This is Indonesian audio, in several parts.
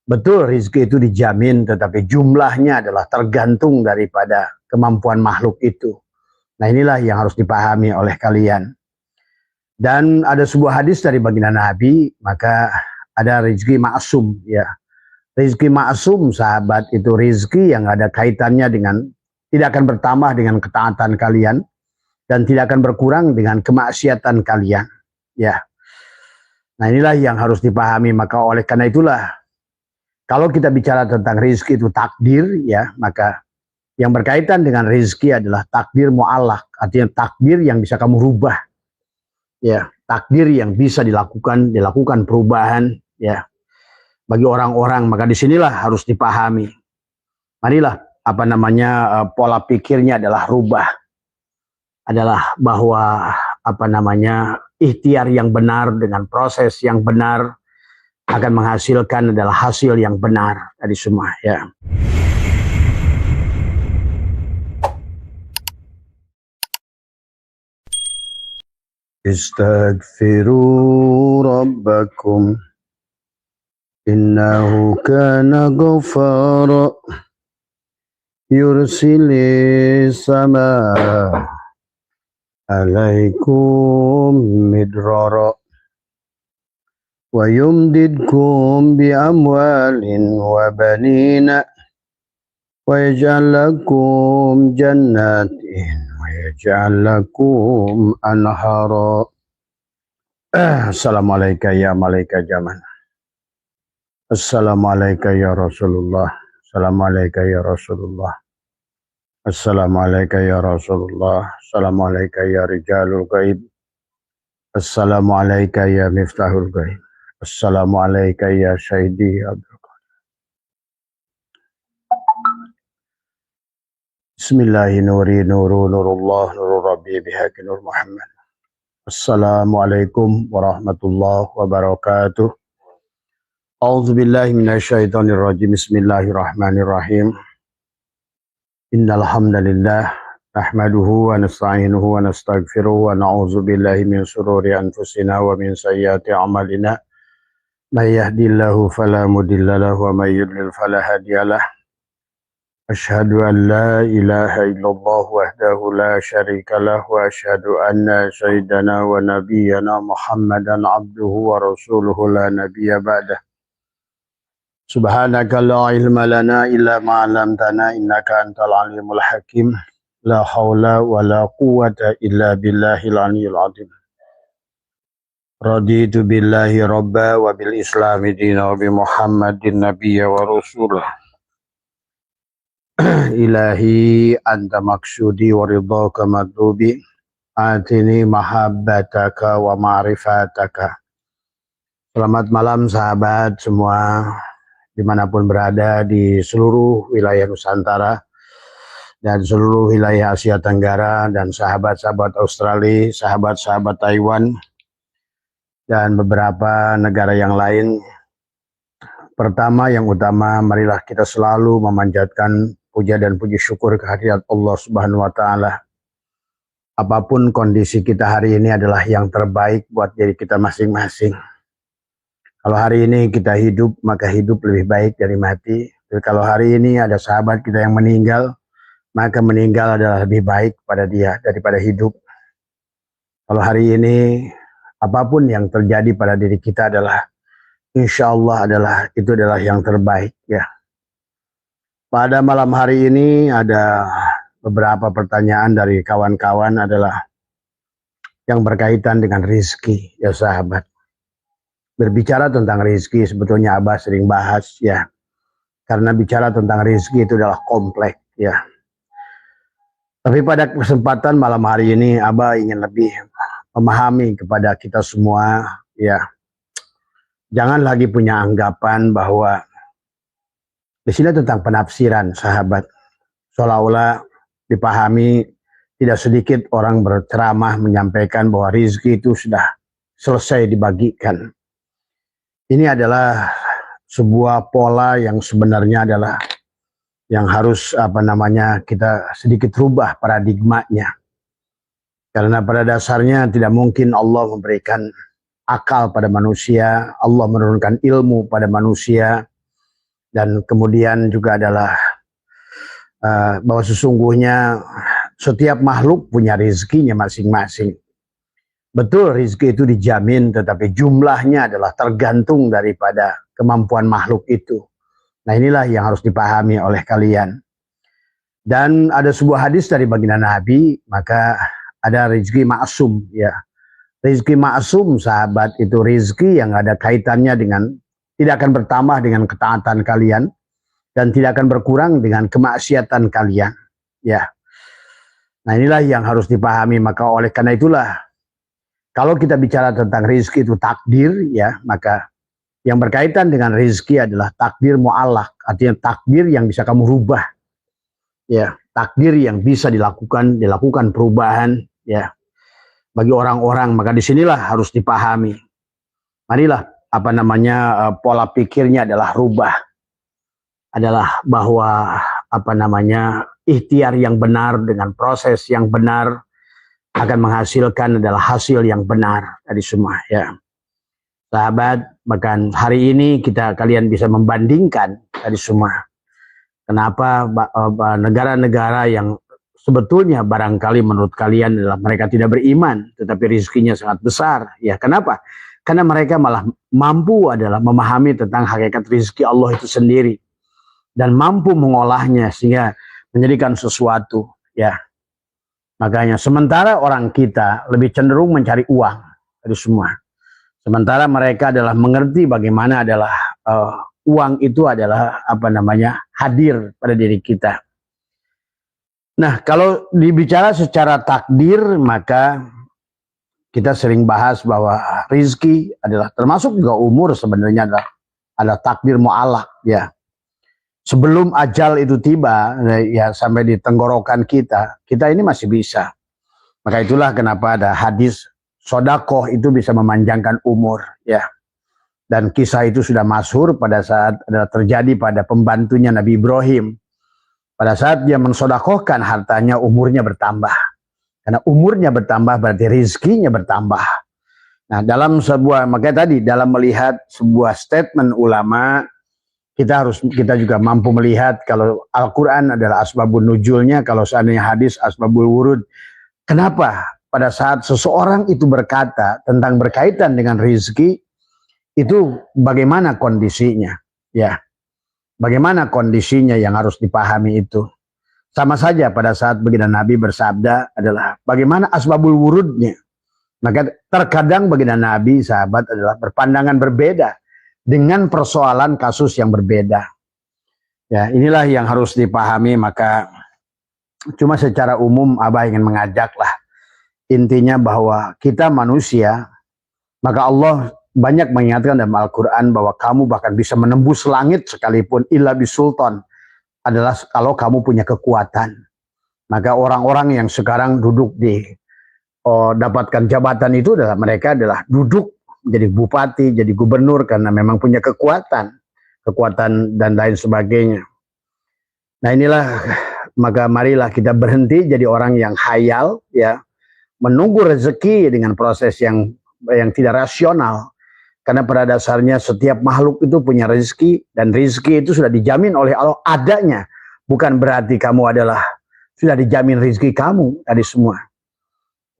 Betul, rizki itu dijamin, tetapi jumlahnya adalah tergantung daripada kemampuan makhluk itu. Nah, inilah yang harus dipahami oleh kalian. Dan ada sebuah hadis dari baginda Nabi, maka ada rizki maksum, ya. Rizki maksum, sahabat, itu rizki yang ada kaitannya dengan, tidak akan bertambah dengan ketaatan kalian, dan tidak akan berkurang dengan kemaksiatan kalian. Ya. Nah, inilah yang harus dipahami. Maka oleh karena itulah, kalau kita bicara tentang rizki itu takdir, ya, maka yang berkaitan dengan rizki adalah takdir mu'allak, artinya takdir yang bisa kamu rubah, ya, takdir yang bisa dilakukan perubahan, ya, bagi orang-orang. Maka disinilah harus dipahami. Marilah pola pikirnya adalah rubah, adalah bahwa ikhtiar yang benar dengan proses yang benar akan menghasilkan adalah hasil yang benar tadi semua, ya. Istaghfiru rabbakum innahu kana ghaffara yursilis samaa alaikum midrara wa yumdidkum bi amwalin wa banina wa yaj'al lakum jannatin wa yaj'al lakum anhara. Assalamualaikum ya malaika zaman. Assalamualaikum ya Rasulullah. Assalamualaikum ya Rasulullah. Assalamualaikum ya Rasulullah. Assalamualaikum ya rijalul ghaib. Assalamualaikum ya miftahul ghaib. Assalamualaikum ya syahidi Abdul Qadir. Bismillahirrahmanirrahim. Nurullah nurul rabbi bihaqi nur Muhammad. Assalamualaikum warahmatullahi wabarakatuh. A'udzubillahi minasyaitonirrajim. Bismillahirrahmanirrahim. Innal hamdalillah nahmaduhu wa nasta'inuhu wa nastaghfiruhu wa na'udzu billahi min shururi anfusina wa min sayyiati a'malina. May yahdihillahu fala mudilla lahu wa may yudlil fala hadiyalah. Asyhadu an la ilaha illallah wahdahu la syarika lah wa asyhadu anna sayyidana wa nabiyyana Muhammadan abduhu wa rasuluhu la nabiyya ba'dah. Subhanaka la ilma lana illa ma 'allamtana innaka antal alimul hakim. La haula wa la quwwata illa billahil aliyyil azim. Raditu billahi rabba wa bil islami dina wa bi Muhammadin nabiyya wa rasulah. Ilahi anta maksudi wa ridhaka madlubi. Atini mahabbataka wa ma'rifataka. Selamat malam sahabat semua, dimanapun berada di seluruh wilayah Nusantara dan seluruh wilayah Asia Tenggara, dan sahabat-sahabat Australia, sahabat-sahabat Taiwan, dan beberapa negara yang lain. Pertama, yang utama, marilah kita selalu memanjatkan puja dan puji syukur kehadirat Allah Subhanahu wa Ta'ala. Apapun kondisi kita hari ini adalah yang terbaik buat diri kita masing-masing. Kalau hari ini kita hidup, maka hidup lebih baik dari mati. Jadi kalau hari ini ada sahabat kita yang meninggal, maka meninggal adalah lebih baik pada dia daripada hidup. Kalau hari ini apapun yang terjadi pada diri kita adalah insya Allah itu adalah yang terbaik, ya. Pada malam hari ini ada beberapa pertanyaan dari kawan-kawan adalah yang berkaitan dengan rizki, ya sahabat. Berbicara tentang rizki sebetulnya Abah sering bahas, ya. Karena bicara tentang rizki itu adalah kompleks, ya. Tapi pada kesempatan malam hari ini Abah ingin lebih memahami kepada kita semua, ya. Jangan lagi punya anggapan bahwa di sini tentang penafsiran, sahabat. Seolah-olah dipahami, tidak sedikit orang berceramah menyampaikan bahwa rizki itu sudah selesai dibagikan. Ini adalah sebuah pola yang sebenarnya adalah yang harus kita sedikit rubah paradigmanya. Karena pada dasarnya tidak mungkin Allah memberikan akal pada manusia, Allah menurunkan ilmu pada manusia, Dan kemudian juga adalah bahwa sesungguhnya setiap makhluk punya rezekinya masing-masing. Betul, rezeki itu dijamin, tetapi jumlahnya adalah tergantung daripada kemampuan makhluk itu. Nah, inilah yang harus dipahami oleh kalian. Dan ada sebuah hadis dari baginda Nabi, maka ada rezeki maksum, ya. Rezeki maksum, sahabat, itu rezeki yang ada kaitannya dengan, tidak akan bertambah dengan ketaatan kalian, dan tidak akan berkurang dengan kemaksiatan kalian, ya. Nah, inilah yang harus dipahami. Maka oleh karena itulah, kalau kita bicara tentang rezeki itu takdir, ya, maka yang berkaitan dengan rezeki adalah takdir mu'allaq, artinya takdir yang bisa kamu rubah, ya, takdir yang bisa dilakukan perubahan, ya, bagi orang-orang. Maka disinilah harus dipahami. Marilah pola pikirnya adalah rubah, adalah bahwa ikhtiar yang benar dengan proses yang benar akan menghasilkan adalah hasil yang benar dari semua, ya. Sahabat, bahkan hari ini kalian bisa membandingkan dari semua. Kenapa negara-negara yang sebetulnya barangkali menurut kalian adalah mereka tidak beriman, tetapi rezekinya sangat besar, ya. Kenapa? Karena mereka malah mampu adalah memahami tentang hakikat rezeki Allah itu sendiri dan mampu mengolahnya sehingga menjadikan sesuatu, ya. Makanya sementara orang kita lebih cenderung mencari uang dari semua, sementara mereka adalah mengerti bagaimana adalah uang itu adalah hadir pada diri kita. Nah, kalau dibicara secara takdir, maka kita sering bahas bahwa rizki adalah termasuk juga umur sebenarnya adalah takdir mu'allaq, ya. Sebelum ajal itu tiba, ya, sampai di tenggorokan kita ini masih bisa. Maka itulah kenapa ada hadis sodakoh itu bisa memanjangkan umur, ya. Dan kisah itu sudah masyhur pada saat adalah terjadi pada pembantunya Nabi Ibrahim. Pada saat dia mensodakohkan hartanya, umurnya bertambah. Karena umurnya bertambah berarti rizkinya bertambah. Nah, makanya tadi dalam melihat sebuah statement ulama, kita juga mampu melihat kalau Al-Quran adalah asbabun nuzulnya, kalau seandainya hadis asbabul wurud. Kenapa pada saat seseorang itu berkata tentang berkaitan dengan rezeki, itu bagaimana kondisinya, ya. Bagaimana kondisinya yang harus dipahami itu. Sama saja pada saat baginda Nabi bersabda adalah bagaimana asbabul wurudnya. Maka terkadang baginda Nabi, sahabat, adalah berpandangan berbeda dengan persoalan kasus yang berbeda. Ya, inilah yang harus dipahami. Maka cuma secara umum Abah ingin mengajaklah, intinya bahwa kita manusia, maka Allah banyak mengingatkan dalam Al-Quran bahwa kamu bahkan bisa menembus langit sekalipun illa bisultan, adalah kalau kamu punya kekuatan. Maka orang-orang yang sekarang duduk dapatkan jabatan itu adalah mereka adalah duduk jadi bupati, jadi gubernur karena memang punya kekuatan dan lain sebagainya. Nah, inilah, maka marilah kita berhenti jadi orang yang hayal, ya, menunggu rezeki dengan proses yang tidak rasional. Karena pada dasarnya setiap makhluk itu punya rezeki, dan rezeki itu sudah dijamin oleh Allah adanya. Bukan berarti kamu adalah sudah dijamin rezeki kamu dari semua.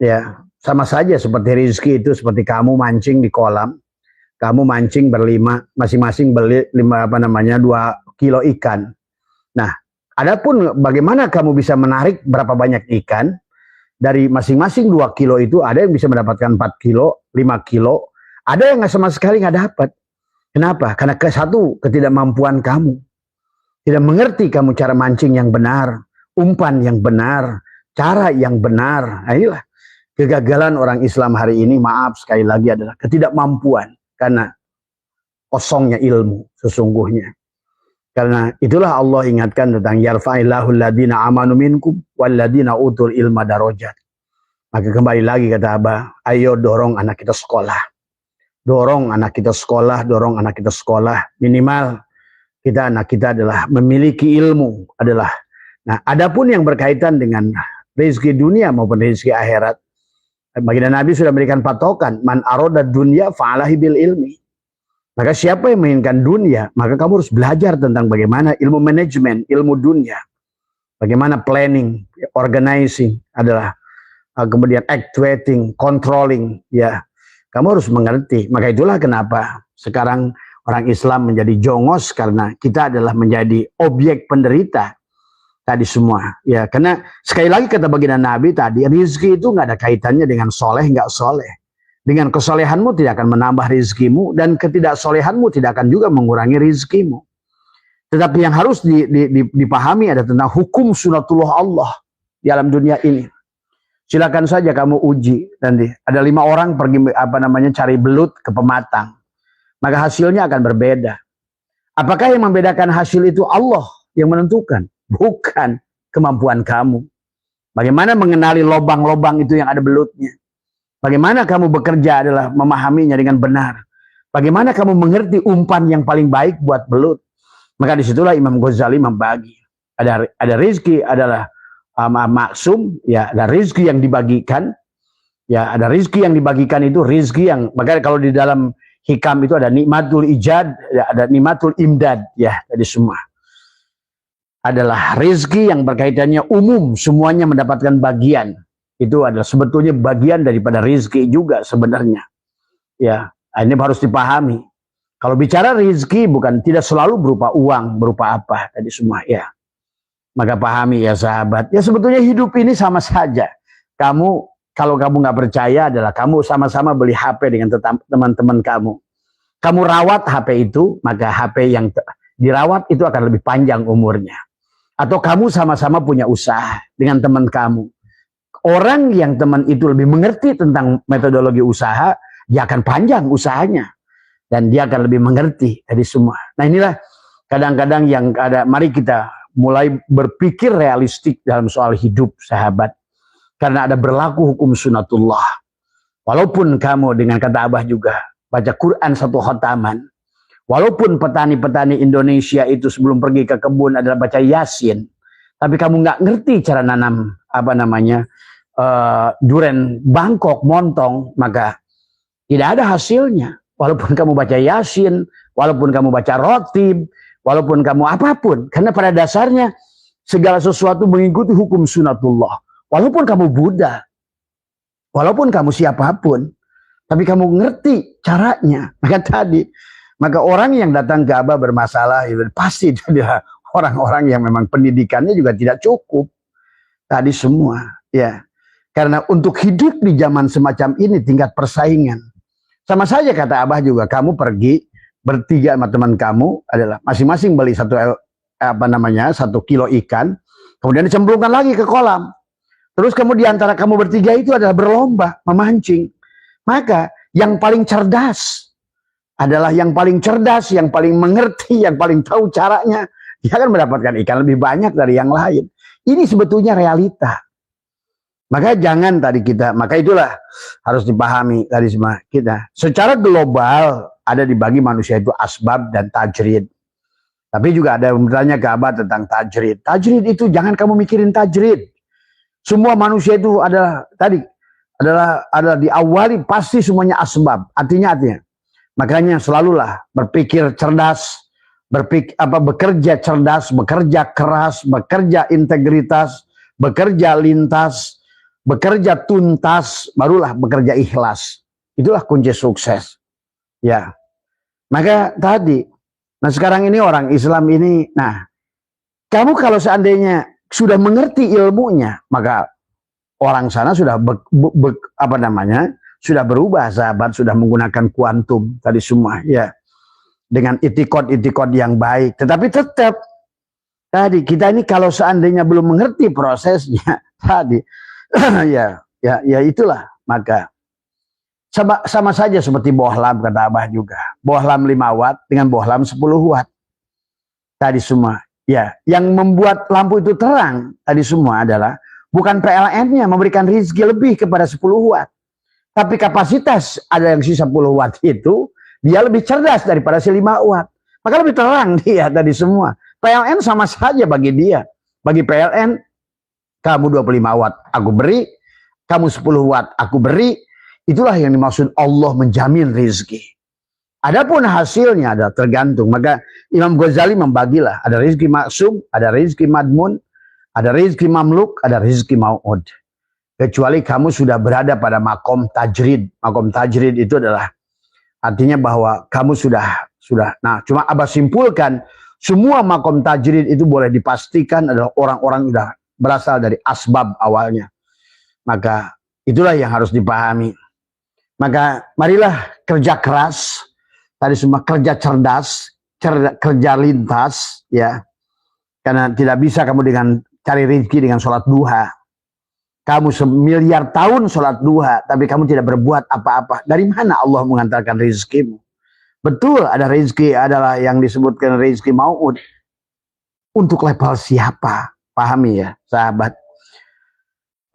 Ya, sama saja seperti rezeki itu seperti kamu mancing di kolam, kamu mancing berlima, masing-masing beli 2 kilo ikan. Nah, adapun bagaimana kamu bisa menarik berapa banyak ikan dari masing-masing 2 kilo itu, ada yang bisa mendapatkan 4 kilo, 5 kilo, ada yang sama sekali nggak dapat. Kenapa? Karena ketidakmampuan kamu, tidak mengerti kamu cara mancing yang benar, umpan yang benar, cara yang benar. Nah, inilah kegagalan orang Islam hari ini, maaf sekali lagi, adalah ketidakmampuan karena kosongnya ilmu sesungguhnya. Karena itulah Allah ingatkan tentang yarfa'illahu alladhina amanu minkum walladhina utul ilma darajat. Maka kembali lagi kata Abah, ayo dorong anak kita sekolah. Dorong anak kita sekolah, dorong anak kita sekolah. Minimal anak kita adalah memiliki ilmu adalah. Nah, adapun yang berkaitan dengan rezeki dunia maupun rezeki akhirat, baginda Nabi sudah memberikan patokan, man aroda dunya fa'alahi bil ilmi. Maka siapa yang menginginkan dunia, maka kamu harus belajar tentang bagaimana ilmu manajemen, ilmu dunia. Bagaimana planning, organizing adalah kemudian actuating, controlling, ya. Kamu harus mengerti. Maka itulah kenapa sekarang orang Islam menjadi jongos, karena kita adalah menjadi objek penderita tadi semua. Ya, karena sekali lagi kata baginda Nabi tadi, rizki itu nggak ada kaitannya dengan soleh nggak soleh. Dengan kesolehanmu tidak akan menambah rizkimu, dan ketidaksolehanmu tidak akan juga mengurangi rizkimu. Tetapi yang harus dipahami ada tentang hukum sunatullah Allah di alam dunia ini. Silakan saja kamu uji nanti. Ada 5 orang pergi cari belut ke pematang. Maka hasilnya akan berbeda. Apakah yang membedakan hasil itu Allah yang menentukan? Bukan kemampuan kamu. Bagaimana mengenali lobang-lobang itu yang ada belutnya? Bagaimana kamu bekerja adalah memahaminya dengan benar. Bagaimana kamu mengerti umpan yang paling baik buat belut. Maka disitulah Imam Ghazali membagi. Ada rizki adalah maksum, ya, ada rizki yang dibagikan. Ya, ada rizki yang dibagikan itu rizki yang, makanya kalau di dalam hikam itu ada nikmatul ijad, ya, ada nikmatul imdad, ya, jadi semua. Adalah rizki yang berkaitannya umum, semuanya mendapatkan bagian. Itu adalah sebetulnya bagian daripada rizki juga sebenarnya. Ya, ini harus dipahami. Kalau bicara rizki bukan tidak selalu berupa uang, berupa apa tadi semua, ya. Maka pahami ya sahabat. Ya sebetulnya hidup ini sama saja. Kamu, kalau kamu nggak percaya adalah kamu sama-sama beli HP dengan teman-teman kamu. Kamu rawat HP itu, maka HP yang dirawat itu akan lebih panjang umurnya. Atau kamu sama-sama punya usaha dengan teman kamu. Orang yang teman itu lebih mengerti tentang metodologi usaha, dia akan panjang usahanya. Dan dia akan lebih mengerti dari semua. Nah inilah kadang-kadang yang ada, mari kita mulai berpikir realistik dalam soal hidup sahabat. Karena ada berlaku hukum sunatullah. Walaupun kamu dengan kata Abah juga baca Quran 1 khotaman. Walaupun petani-petani Indonesia itu sebelum pergi ke kebun adalah baca Yasin. Tapi kamu nggak ngerti cara nanam duren Bangkok, montong, maka tidak ada hasilnya. Walaupun kamu baca Yasin, walaupun kamu baca Rotib, walaupun kamu apapun. Karena pada dasarnya segala sesuatu mengikuti hukum sunatullah. Walaupun kamu Buddha, walaupun kamu siapapun, tapi kamu ngerti caranya. Maka orang yang datang ke Abah bermasalah, itu pasti adalah orang-orang yang memang pendidikannya juga tidak cukup. Tadi semua, ya. Karena untuk hidup di zaman semacam ini tingkat persaingan. Sama saja kata Abah juga, kamu pergi bertiga sama teman kamu adalah masing-masing beli 1 kilo ikan, kemudian dicemplungkan lagi ke kolam. Terus kemudian antara kamu bertiga itu adalah berlomba memancing. Maka yang paling cerdas adalah yang paling cerdas, yang paling mengerti, yang paling tahu caranya. Dia akan mendapatkan ikan lebih banyak dari yang lain. Ini sebetulnya realita. Maka jangan maka itulah harus dipahami tadi semua kita. Secara global ada dibagi manusia itu asbab dan tajrid. Tapi juga ada yang bertanya ke Abah tentang tajrid. Tajrid itu jangan kamu mikirin tajrid. Semua manusia itu adalah diawali pasti semuanya asbab. Artinya. Makanya selalulah berpikir cerdas, bekerja cerdas, bekerja keras, bekerja integritas, bekerja lintas, bekerja tuntas, barulah bekerja ikhlas. Itulah kunci sukses. Ya. Maka nah sekarang ini orang Islam ini, nah kamu kalau seandainya sudah mengerti ilmunya, maka orang sana sudah sudah berubah sahabat, sudah menggunakan kuantum tadi semua, ya, dengan itikad yang baik. Tetapi tetap kita ini kalau seandainya belum mengerti prosesnya ya itulah, maka sama saja seperti bohlam kata Abah juga. Bohlam 5 watt dengan bohlam 10 watt tadi semua. Ya, yang membuat lampu itu terang tadi semua adalah bukan PLN-nya memberikan rezeki lebih kepada 10 watt. Tapi kapasitas ada yang sisa 10 watt itu, dia lebih cerdas daripada si 5 watt. Maka lebih terang dia tadi semua. PLN sama saja bagi dia. Bagi PLN, kamu 25 watt aku beri, kamu 10 watt aku beri. Itulah yang dimaksud Allah menjamin rezeki. Adapun hasilnya ada tergantung. Maka Imam Ghazali membagilah. Ada rizki maksum, ada rizki madmun, ada rizki mamluk, ada rizki mau'ud. Kecuali kamu sudah berada pada makom tajrid. Makom tajrid itu adalah artinya bahwa kamu sudah. Nah, cuma Abah simpulkan, semua makom tajrid itu boleh dipastikan adalah orang-orang sudah berasal dari asbab awalnya. Maka itulah yang harus dipahami. Maka marilah kerja keras, tadi semua kerja cerdas, kerja lintas, ya. Karena tidak bisa kamu dengan cari rezeki dengan sholat duha. Kamu semiliar tahun sholat duha, tapi kamu tidak berbuat apa-apa. Dari mana Allah mengantarkan rezekimu? Betul, ada rezeki adalah yang disebutkan rezeki mau'ud. Untuk level siapa? Pahami ya, sahabat.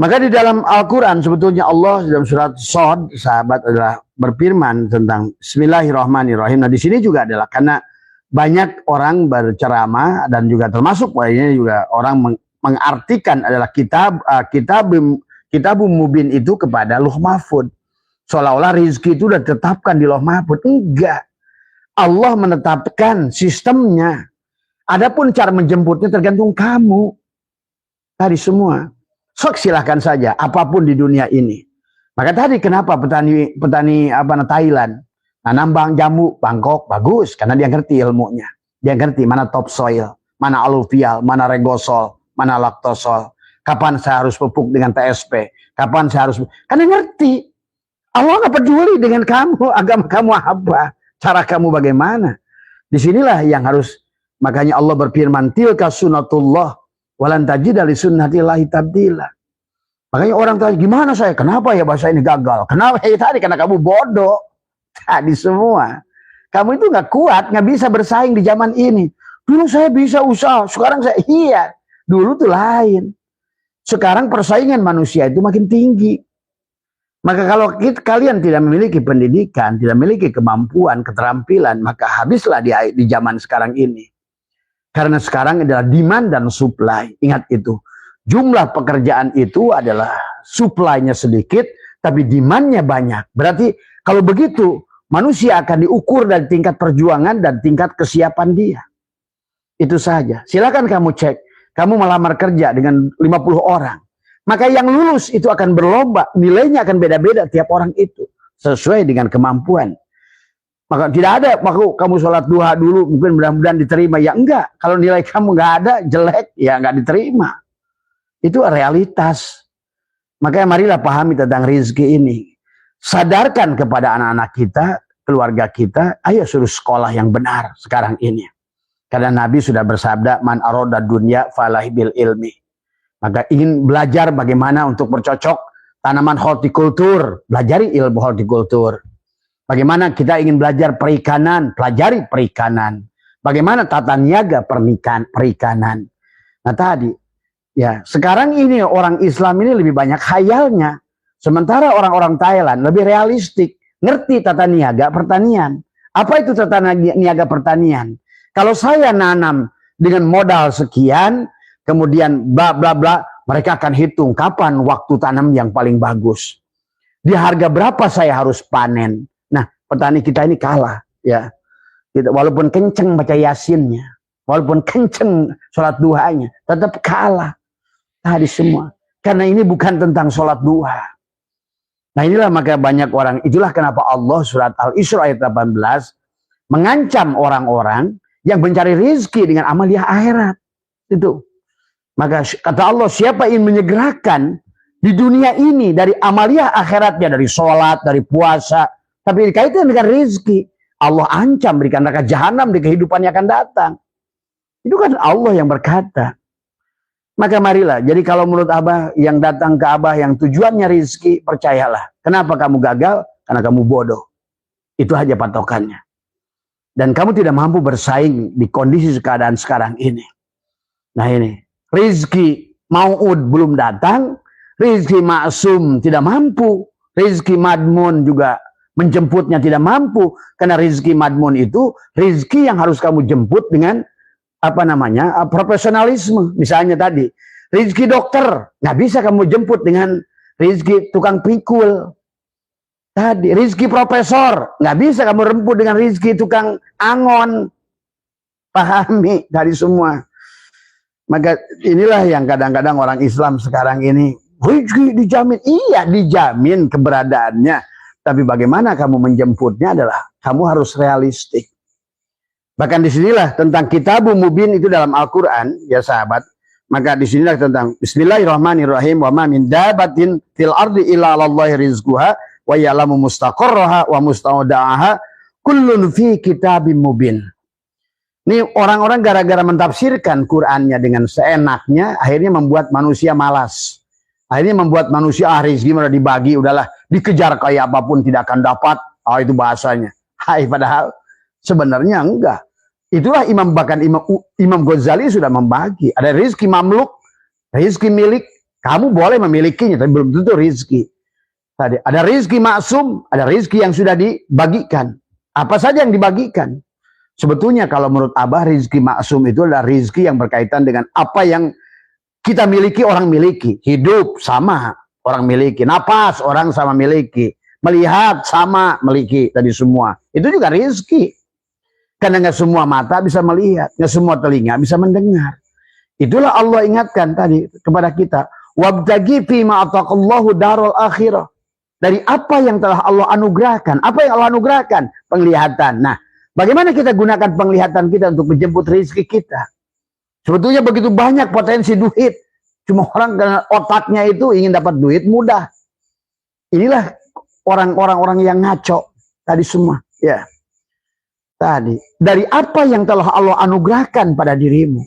Maka di dalam Al-Quran sebetulnya Allah dalam surat Shad, sahabat, adalah berfirman tentang Bismillahirrahmanirrahim. Nah di sini juga adalah karena banyak orang berceramah dan juga termasuk ini juga orang mengartikan adalah kitabum mubin itu kepada Lauh Mahfud. Seolah-olah rezeki itu sudah ditetapkan di Lauh Mahfud. Enggak. Allah menetapkan sistemnya. Adapun cara menjemputnya tergantung kamu. Tadi semua. Sok silahkan saja apapun di dunia ini. Maka tadi kenapa petani Thailand nanam jamu Bangkok bagus karena dia ngerti ilmunya. Dia ngerti mana topsoil, mana aluvial, mana regosol, mana laktosol. Kapan saya harus pupuk dengan TSP? Kapan saya harus karena ngerti. Allah nggak peduli dengan kamu, agama kamu apa, cara kamu bagaimana. Disinilah yang harus, makanya Allah berfirman, tilka sunnatullah walan tajida li sunnatillahi tabdila. Makanya orang tanya, gimana saya? Kenapa ya bahasa ini gagal? Kenapa ya tadi? Karena kamu bodoh. Tadi semua. Kamu itu nggak kuat, nggak bisa bersaing di zaman ini. Dulu saya bisa usaha, sekarang saya iya. Dulu tuh lain. Sekarang persaingan manusia itu makin tinggi. Maka kalau kalian tidak memiliki pendidikan, tidak memiliki kemampuan, keterampilan, maka habislah di zaman sekarang ini. Karena sekarang adalah demand dan supply. Ingat itu. Jumlah pekerjaan itu adalah supply-nya sedikit, tapi demand-nya banyak. Berarti kalau begitu, manusia akan diukur dari tingkat perjuangan dan tingkat kesiapan dia. Itu saja. Silakan kamu cek. Kamu melamar kerja dengan 50 orang. Maka yang lulus itu akan berlomba. Nilainya akan beda-beda tiap orang itu. Sesuai dengan kemampuan. Maka tidak ada, kamu sholat duha dulu, mungkin mudah-mudahan diterima. Ya enggak. Kalau nilai kamu enggak ada, jelek, ya enggak diterima. Itu realitas. Makanya marilah pahami tentang rezeki ini. Sadarkan kepada anak-anak kita, keluarga kita, ayo suruh sekolah yang benar sekarang ini. Karena Nabi sudah bersabda, man aroda dunya falahi bil ilmi. Maka ingin belajar bagaimana untuk bercocok tanaman hortikultur, pelajari ilmu hortikultur. Bagaimana kita ingin belajar perikanan, pelajari perikanan. Bagaimana tata niaga perikanan. Nah tadi, ya sekarang ini orang Islam ini lebih banyak khayalnya. Sementara orang-orang Thailand lebih realistik, ngerti tata niaga pertanian. Apa itu tata niaga pertanian? Kalau saya nanam dengan modal sekian, kemudian bla bla bla, mereka akan hitung kapan waktu tanam yang paling bagus. Di harga berapa saya harus panen. Nah, petani kita ini kalah, ya. Walaupun kenceng baca yasinnya, walaupun kenceng sholat duhanya, tetap kalah. Tadi semua. Karena ini bukan tentang sholat duha. Nah inilah maka banyak orang, itulah kenapa Allah surat Al-Isra ayat 18 mengancam orang-orang yang mencari rezeki dengan amaliyah akhirat. Itu. Maka kata Allah, siapa ingin menyegerakan di dunia ini dari amaliyah akhiratnya, dari sholat, dari puasa, tapi dikaitkan dengan rezeki, Allah ancam berikan neraka jahanam di kehidupan yang akan datang. Itu kan Allah yang berkata. Maka marilah, jadi kalau menurut Abah yang datang ke Abah yang tujuannya rezeki, percayalah. Kenapa kamu gagal? Karena kamu bodoh. Itu aja patokannya. Dan kamu tidak mampu bersaing di kondisi keadaan sekarang ini. Nah ini, rezeki mau'ud belum datang, rezeki maksum tidak mampu, rezeki madmun juga menjemputnya tidak mampu, karena rezeki madmun itu rezeki yang harus kamu jemput dengan profesionalisme. Misalnya tadi, rezeki dokter nggak bisa kamu jemput dengan rezeki tukang pikul. Tadi rizki profesor, nggak bisa kamu remput dengan rizki tukang angon. Pahami dari semua. Maka inilah yang kadang-kadang orang Islam sekarang ini, rizki dijamin. Iya, dijamin keberadaannya. Tapi bagaimana kamu menjemputnya adalah kamu harus realistik. Bahkan disinilah tentang kitabun mubin itu dalam Al-Quran, ya sahabat. Maka disinilah tentang Bismillahirrahmanirrahim. Wa ma min dabatin fil ardi illa 'alallahi rizquha wa ya'lamu mustaqarraha wa musta'udaaha kullun fi kitabim mubin. Ini orang-orang gara-gara mentafsirkan Qur'annya dengan seenaknya, akhirnya membuat manusia malas. Akhirnya membuat manusia rezeki udah dibagi, udahlah dikejar kayak apapun tidak akan dapat. Itu bahasanya. Hai, padahal sebenarnya enggak. Itulah Imam Ghazali sudah membagi. Ada rizki mamluk, rizki milik. Kamu boleh memilikinya, tapi belum tentu rizki. Tadi ada rizki maksum, ada rizki yang sudah dibagikan. Apa saja yang dibagikan? Sebetulnya kalau menurut Abah, rizki maksum itu adalah rizki yang berkaitan dengan apa yang kita miliki, orang miliki. Hidup sama orang miliki. Napas orang sama miliki. Melihat sama miliki tadi semua. Itu juga rizki. Karena nggak semua mata bisa melihat, nggak semua telinga bisa mendengar. Itulah Allah ingatkan tadi kepada kita. Wabtagi fi ma ataqallahu darul akhirah. Dari apa yang telah Allah anugerahkan. Apa yang Allah anugerahkan? Penglihatan. Nah, bagaimana kita gunakan penglihatan kita untuk menjemput rezeki kita? Sebetulnya begitu banyak potensi duit. Cuma orang dengan otaknya itu ingin dapat duit mudah. Inilah orang-orang yang ngaco tadi semua. Ya. Tadi dari apa yang telah Allah anugerahkan pada dirimu.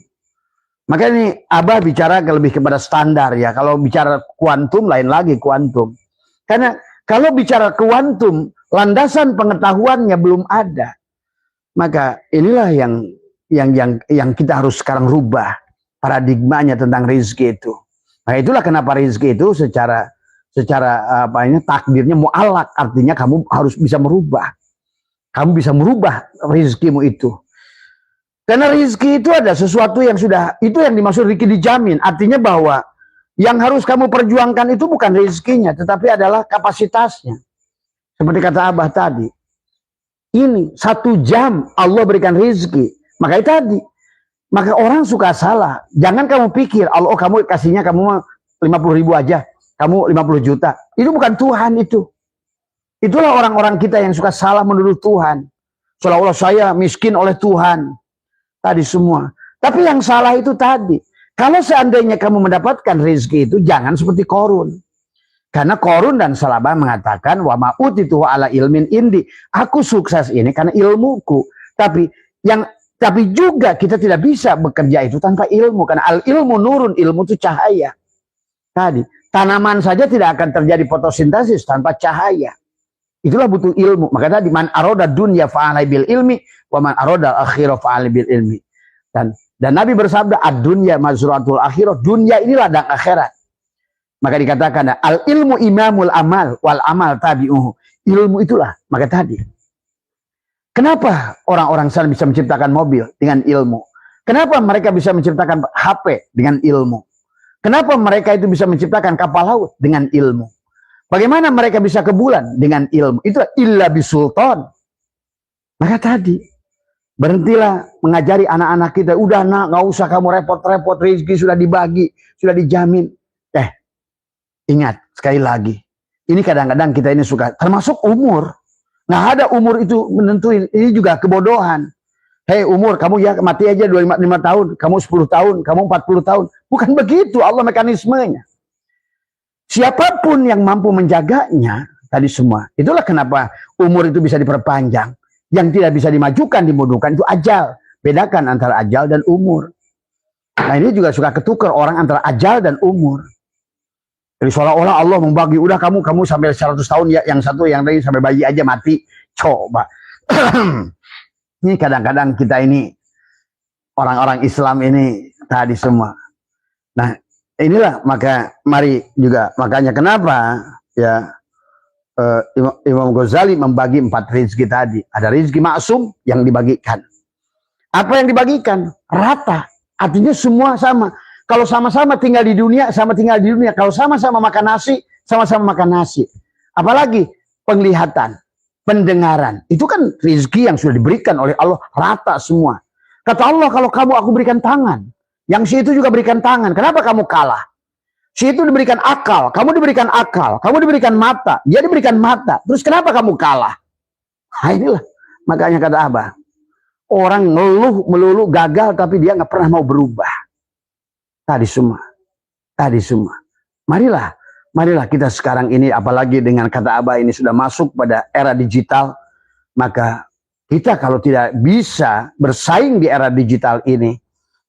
Maka ini Abah bicara lebih kepada standar ya. Kalau bicara kuantum lain lagi kuantum. Karena kalau bicara kuantum landasan pengetahuannya belum ada. Maka inilah yang kita harus sekarang rubah paradigmanya tentang rezeki itu. Nah, itulah kenapa rezeki itu secara takdirnya mu'allak, artinya kamu harus bisa merubah. Kamu bisa merubah rezekimu itu. Karena rezeki itu ada sesuatu yang sudah, itu yang dimaksud rezeki dijamin. Artinya bahwa yang harus kamu perjuangkan itu bukan rezekinya, tetapi adalah kapasitasnya. Seperti kata Abah tadi. Ini 1 jam Allah berikan rezeki. Makanya tadi. Maka orang suka salah. Jangan kamu pikir, Allah kamu kasihnya kamu 50.000 aja. Kamu 50 juta. Itu bukan Tuhan itu. Itulah orang-orang kita yang suka salah menuduh Tuhan. Seolah-olah saya miskin oleh Tuhan. Tadi semua. Tapi yang salah itu tadi. Kalau seandainya kamu mendapatkan rezeki itu, jangan seperti Qorun. Karena Qorun dan Salabah mengatakan, wa ma'utitu ala ilmin indi. Aku sukses ini karena ilmuku. Tapi juga kita tidak bisa bekerja itu tanpa ilmu. Karena al ilmu nurun, ilmu itu cahaya. Tadi. Tanaman saja tidak akan terjadi fotosintesis tanpa cahaya. Itulah butuh ilmu. Maka tadi man aroda dunya fa'alai bil ilmi wa man aroda akhirah fa'alai bil ilmi. Dan Nabi bersabda ad-dunya mazruatul akhirah. Dunia ini ladang akhirat. Maka dikatakan al ilmu imamul amal wal amal tabi'uhu. Ilmu itulah. Maka tadi. Kenapa orang-orang sana bisa menciptakan mobil dengan ilmu? Kenapa mereka bisa menciptakan HP dengan ilmu? Kenapa mereka itu bisa menciptakan kapal laut dengan ilmu? Bagaimana mereka bisa ke bulan dengan ilmu? Itu illa bisultan. Maka tadi, berhentilah mengajari anak-anak kita. Udah nak, nggak usah kamu repot-repot. Rezeki sudah dibagi, sudah dijamin. Ingat, sekali lagi. Ini kadang-kadang kita ini suka, termasuk umur. Nggak ada umur itu menentuin. Ini juga kebodohan. Hei umur, kamu ya mati aja 25 tahun. Kamu 10 tahun, kamu 40 tahun. Bukan begitu Allah mekanismenya. Siapapun yang mampu menjaganya, tadi semua. Itulah kenapa umur itu bisa diperpanjang. Yang tidak bisa dimajukan, dimundukan, itu ajal. Bedakan antara ajal dan umur. Nah ini juga suka ketukar orang antara ajal dan umur. Jadi seolah-olah Allah membagi, udah kamu sampai 100 tahun ya, yang satu yang lain sampai bayi aja mati. Coba. Ini kadang-kadang kita ini, orang-orang Islam ini tadi semua. Nah, inilah maka mari juga makanya kenapa ya Imam Ghazali membagi 4 rezeki tadi. Ada rezeki maksum yang dibagikan. Apa yang dibagikan? Rata. Artinya semua sama. Kalau sama-sama tinggal di dunia, sama tinggal di dunia. Kalau sama-sama makan nasi, sama-sama makan nasi. Apalagi penglihatan, pendengaran. Itu kan rezeki yang sudah diberikan oleh Allah rata semua. Kata Allah, kalau kamu aku berikan tangan, yang si itu juga berikan tangan. Kenapa kamu kalah? Si itu diberikan akal, kamu diberikan akal, kamu diberikan mata, dia diberikan mata. Terus kenapa kamu kalah? Nah inilah, makanya kata Abah, orang ngeluh melulu gagal tapi dia nggak pernah mau berubah. Tadi semua. Marilah kita sekarang ini, apalagi dengan kata Abah ini sudah masuk pada era digital, maka kita kalau tidak bisa bersaing di era digital ini,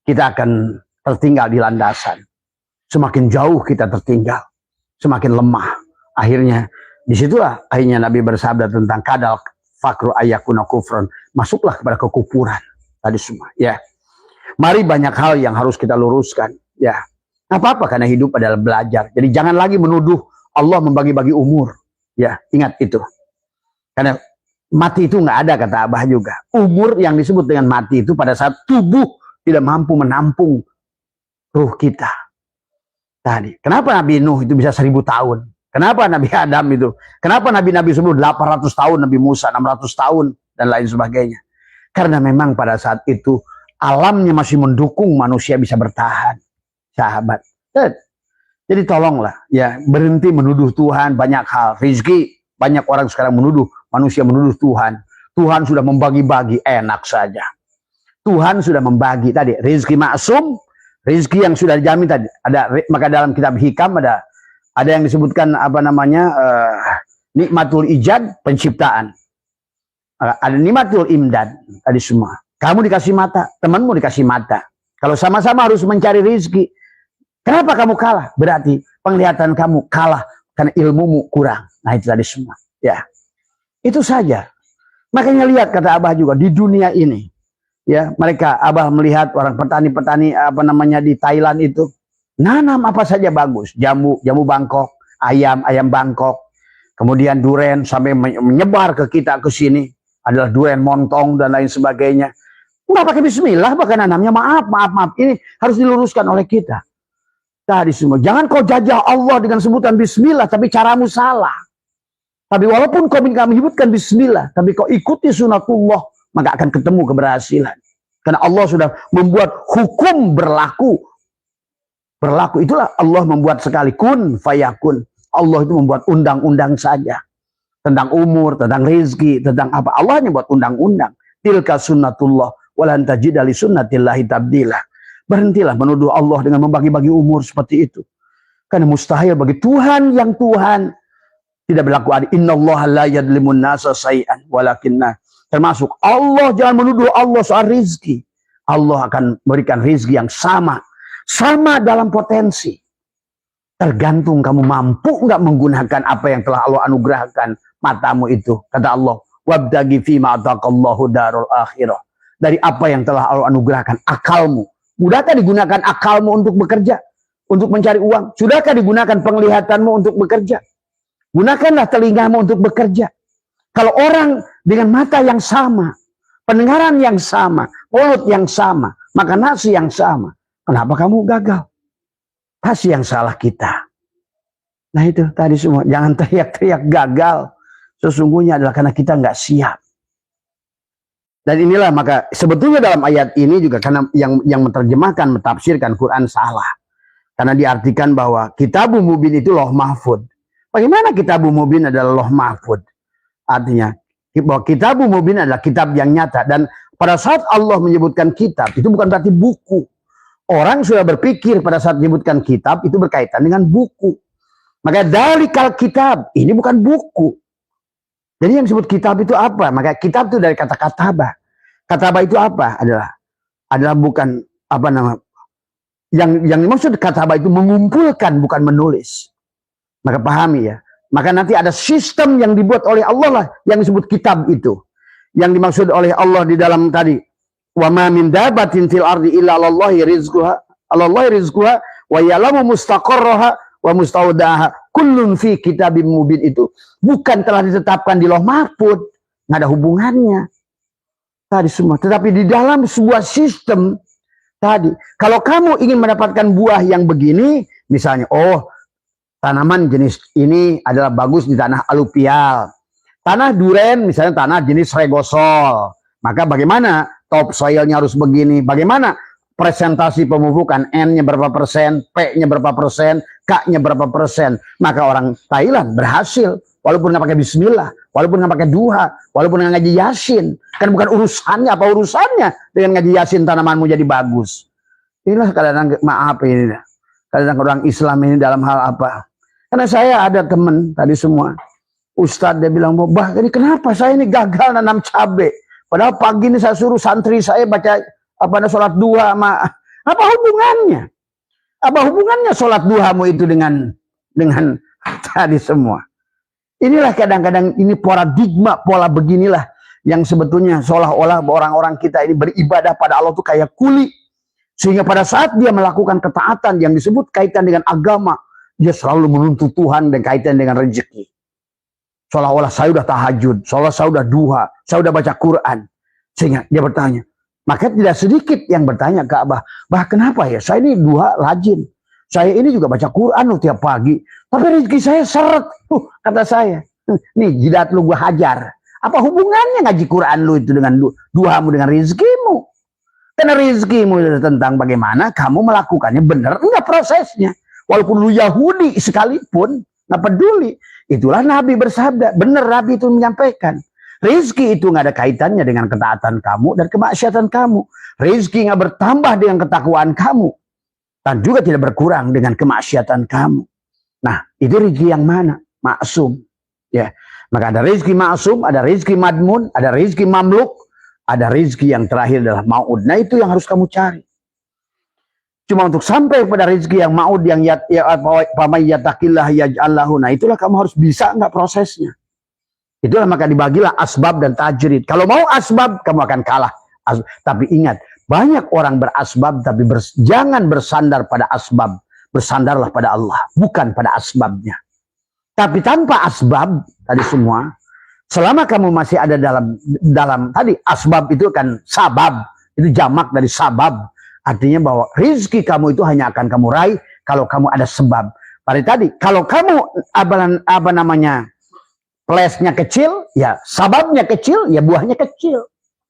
kita akan tertinggal di landasan. Semakin jauh kita tertinggal, semakin lemah. Akhirnya, disitulah akhirnya Nabi bersabda tentang kadal fakru ayakuna kufron. Masuklah kepada kekufuran. Tadi semua, ya. Mari banyak hal yang harus kita luruskan, ya. Apa-apa karena hidup adalah belajar. Jadi jangan lagi menuduh Allah membagi-bagi umur. Ya, ingat itu. Karena mati itu nggak ada, kata Abah juga. Umur yang disebut dengan mati itu pada saat tubuh tidak mampu menampung ruh kita. Tadi, kenapa Nabi Nuh itu bisa 1000 tahun? Kenapa Nabi Adam itu? Kenapa Nabi-Nabi sebelum 800 tahun, Nabi Musa 600 tahun, dan lain sebagainya? Karena memang pada saat itu alamnya masih mendukung manusia bisa bertahan. Sahabat. Jadi tolonglah ya, berhenti menuduh Tuhan banyak hal. Rizki, banyak orang sekarang menuduh, manusia menuduh Tuhan. Tuhan sudah membagi-bagi, enak saja. Tuhan sudah membagi tadi, rizki maksum, rizki yang sudah dijamin tadi. Ada, maka dalam kitab Hikam ada yang disebutkan apa namanya, nikmatul ijad, penciptaan. Ada nikmatul imdad, tadi semua. Kamu dikasih mata, temanmu dikasih mata. Kalau sama-sama harus mencari rizki, kenapa kamu kalah? Berarti penglihatan kamu kalah karena ilmumu kurang. Nah itu tadi semua. Ya, itu saja. Makanya lihat kata Abah juga di dunia ini, ya mereka Abah melihat orang petani-petani apa namanya di Thailand itu nanam apa saja bagus, jamu Bangkok, ayam Bangkok, kemudian duren sampai menyebar ke kita ke sini adalah duren montong dan lain sebagainya. Nggak pakai bismillah bahkan nanamnya, maaf ini harus diluruskan oleh kita. Tadi semua, jangan kau jajah Allah dengan sebutan bismillah, tapi caramu salah. Tapi walaupun kau menyebutkan bismillah, tapi kau ikuti sunatullah, maka akan ketemu keberhasilan. Karena Allah sudah membuat hukum berlaku. Berlaku itulah Allah membuat sekali, kun fayakun. Allah itu membuat undang-undang saja. Tentang umur, tentang rezeki, tentang apa. Allah hanya buat undang-undang. Tilka sunnatullah, walan tajida li sunnatillahi tabdila. Berhentilah menuduh Allah dengan membagi-bagi umur seperti itu. Karena mustahil bagi Tuhan yang Tuhan tidak berlaku adil. Innallaha la yadlimun nasa say'an walakinna. Termasuk Allah, jangan menuduh Allah soal rizki. Allah akan berikan rizki yang sama. Sama dalam potensi. Tergantung kamu mampu nggak menggunakan apa yang telah Allah anugerahkan matamu itu. Kata Allah, wabtagi fima ataqallahu darul akhirah. Dari apa yang telah Allah anugerahkan, akalmu. Mudahkah digunakan akalmu untuk bekerja? Untuk mencari uang? Sudahkah digunakan penglihatanmu untuk bekerja? Gunakanlah telingamu untuk bekerja. Kalau orang dengan mata yang sama, pendengaran yang sama, mulut yang sama, makan nasi yang sama, kenapa kamu gagal? Pasti yang salah kita. Nah itu tadi semua. Jangan teriak-teriak gagal. Sesungguhnya adalah karena kita nggak siap. Dan inilah maka sebetulnya dalam ayat ini juga karena yang menerjemahkan, mentafsirkan Quran salah. Karena diartikan bahwa kitabul mubin itu loh mahfud. Bagaimana kitabul mubin adalah loh mahfud? Artinya bahwa kitabul mubin adalah kitab yang nyata. Dan pada saat Allah menyebutkan kitab, itu bukan berarti buku. Orang sudah berpikir pada saat menyebutkan kitab, itu berkaitan dengan buku. Maka dari kal kitab, ini bukan buku. Jadi yang disebut kitab itu apa? Maka kitab itu dari kata kataba. Kataba itu apa? Adalah bukan apa nama? Yang dimaksud kataba itu mengumpulkan, bukan menulis. Maka pahami ya. Maka nanti ada sistem yang dibuat oleh Allah lah yang disebut kitab itu. Yang dimaksud oleh Allah di dalam tadi, wa ma min dabatin fil ardi illa 'alallahi rizquha wa ya'lamu mustaqarraha wa mustaudaha kullun fi kitabim mubin. Itu bukan telah ditetapkan di Lauh Mahfud, nggak ada hubungannya tadi semua, tetapi di dalam sebuah sistem tadi. Kalau kamu ingin mendapatkan buah yang begini, misalnya tanaman jenis ini adalah bagus di tanah aluvial, Tanah duren misalnya tanah jenis regosol. Maka bagaimana top soilnya harus begini? Bagaimana presentasi pemupukan? N-nya berapa persen, P-nya berapa persen, K-nya berapa persen? Maka orang Thailand berhasil. Walaupun nggak pakai bismillah, walaupun nggak pakai duha, walaupun nggak ngaji yasin. Kan bukan urusannya, apa urusannya dengan ngaji yasin tanamanmu jadi bagus. Inilah kadang-kadang, maaf ini. Kadang-kadang orang Islam ini dalam hal apa? Karena saya ada teman tadi semua. Ustadz dia bilang, bah ini kenapa saya ini gagal nanam cabai? Padahal pagi ini saya suruh santri saya baca sholat duha sama apa hubungannya? Apa hubungannya sholat duhamu itu dengan tadi semua? Inilah kadang-kadang ini pola beginilah yang sebetulnya seolah-olah orang-orang kita ini beribadah pada Allah tuh kayak kuli. Sehingga pada saat dia melakukan ketaatan yang disebut kaitan dengan agama, dia selalu menuntut Tuhan dan kaitan dengan rezeki. Seolah-olah saya udah tahajud, seolah saya udah duha, saya udah baca Quran. Sehingga dia bertanya. Maka tidak sedikit yang bertanya ke Abah, bah kenapa ya saya ini duha rajin. Saya ini juga baca Quran tiap pagi. Tapi rezeki saya seret. Kata saya. Nih jidat lu gua hajar. Apa hubungannya ngaji Quran lu itu dengan duhamu dengan rezekimu? Karena rezekimu itu tentang bagaimana kamu melakukannya benar enggak prosesnya. Walaupun lu Yahudi sekalipun. Nggak peduli. Itulah Nabi bersabda. Benar Nabi itu menyampaikan. Rezeki itu nggak ada kaitannya dengan ketaatan kamu dan kemaksiatan kamu. Rezeki nggak bertambah dengan ketakwaan kamu. Dan juga tidak berkurang dengan kemaksiatan kamu. Nah, itu rezeki yang mana? Maksum. Ya. Maka ada rezeki maksum, ada rezeki madmun, ada rezeki mamluk, ada rezeki yang terakhir adalah maud. Nah, itu yang harus kamu cari. Cuma untuk sampai pada rezeki yang maud yang yatakillah yaj'allahu. Nah, itulah kamu harus bisa enggak prosesnya. Itulah maka dibagilah asbab dan tajrid. Kalau mau asbab, kamu akan kalah. Tapi ingat, banyak orang berasbab tapi jangan bersandar pada asbab. Bersandarlah pada Allah, bukan pada asbabnya. Tapi tanpa asbab tadi semua, selama kamu masih ada dalam tadi asbab itu kan sabab, itu jamak dari sabab. Artinya bahwa rezeki kamu itu hanya akan kamu raih kalau kamu ada sebab. Pada tadi, kalau kamu apa namanya plesnya kecil, ya sababnya kecil, ya buahnya kecil.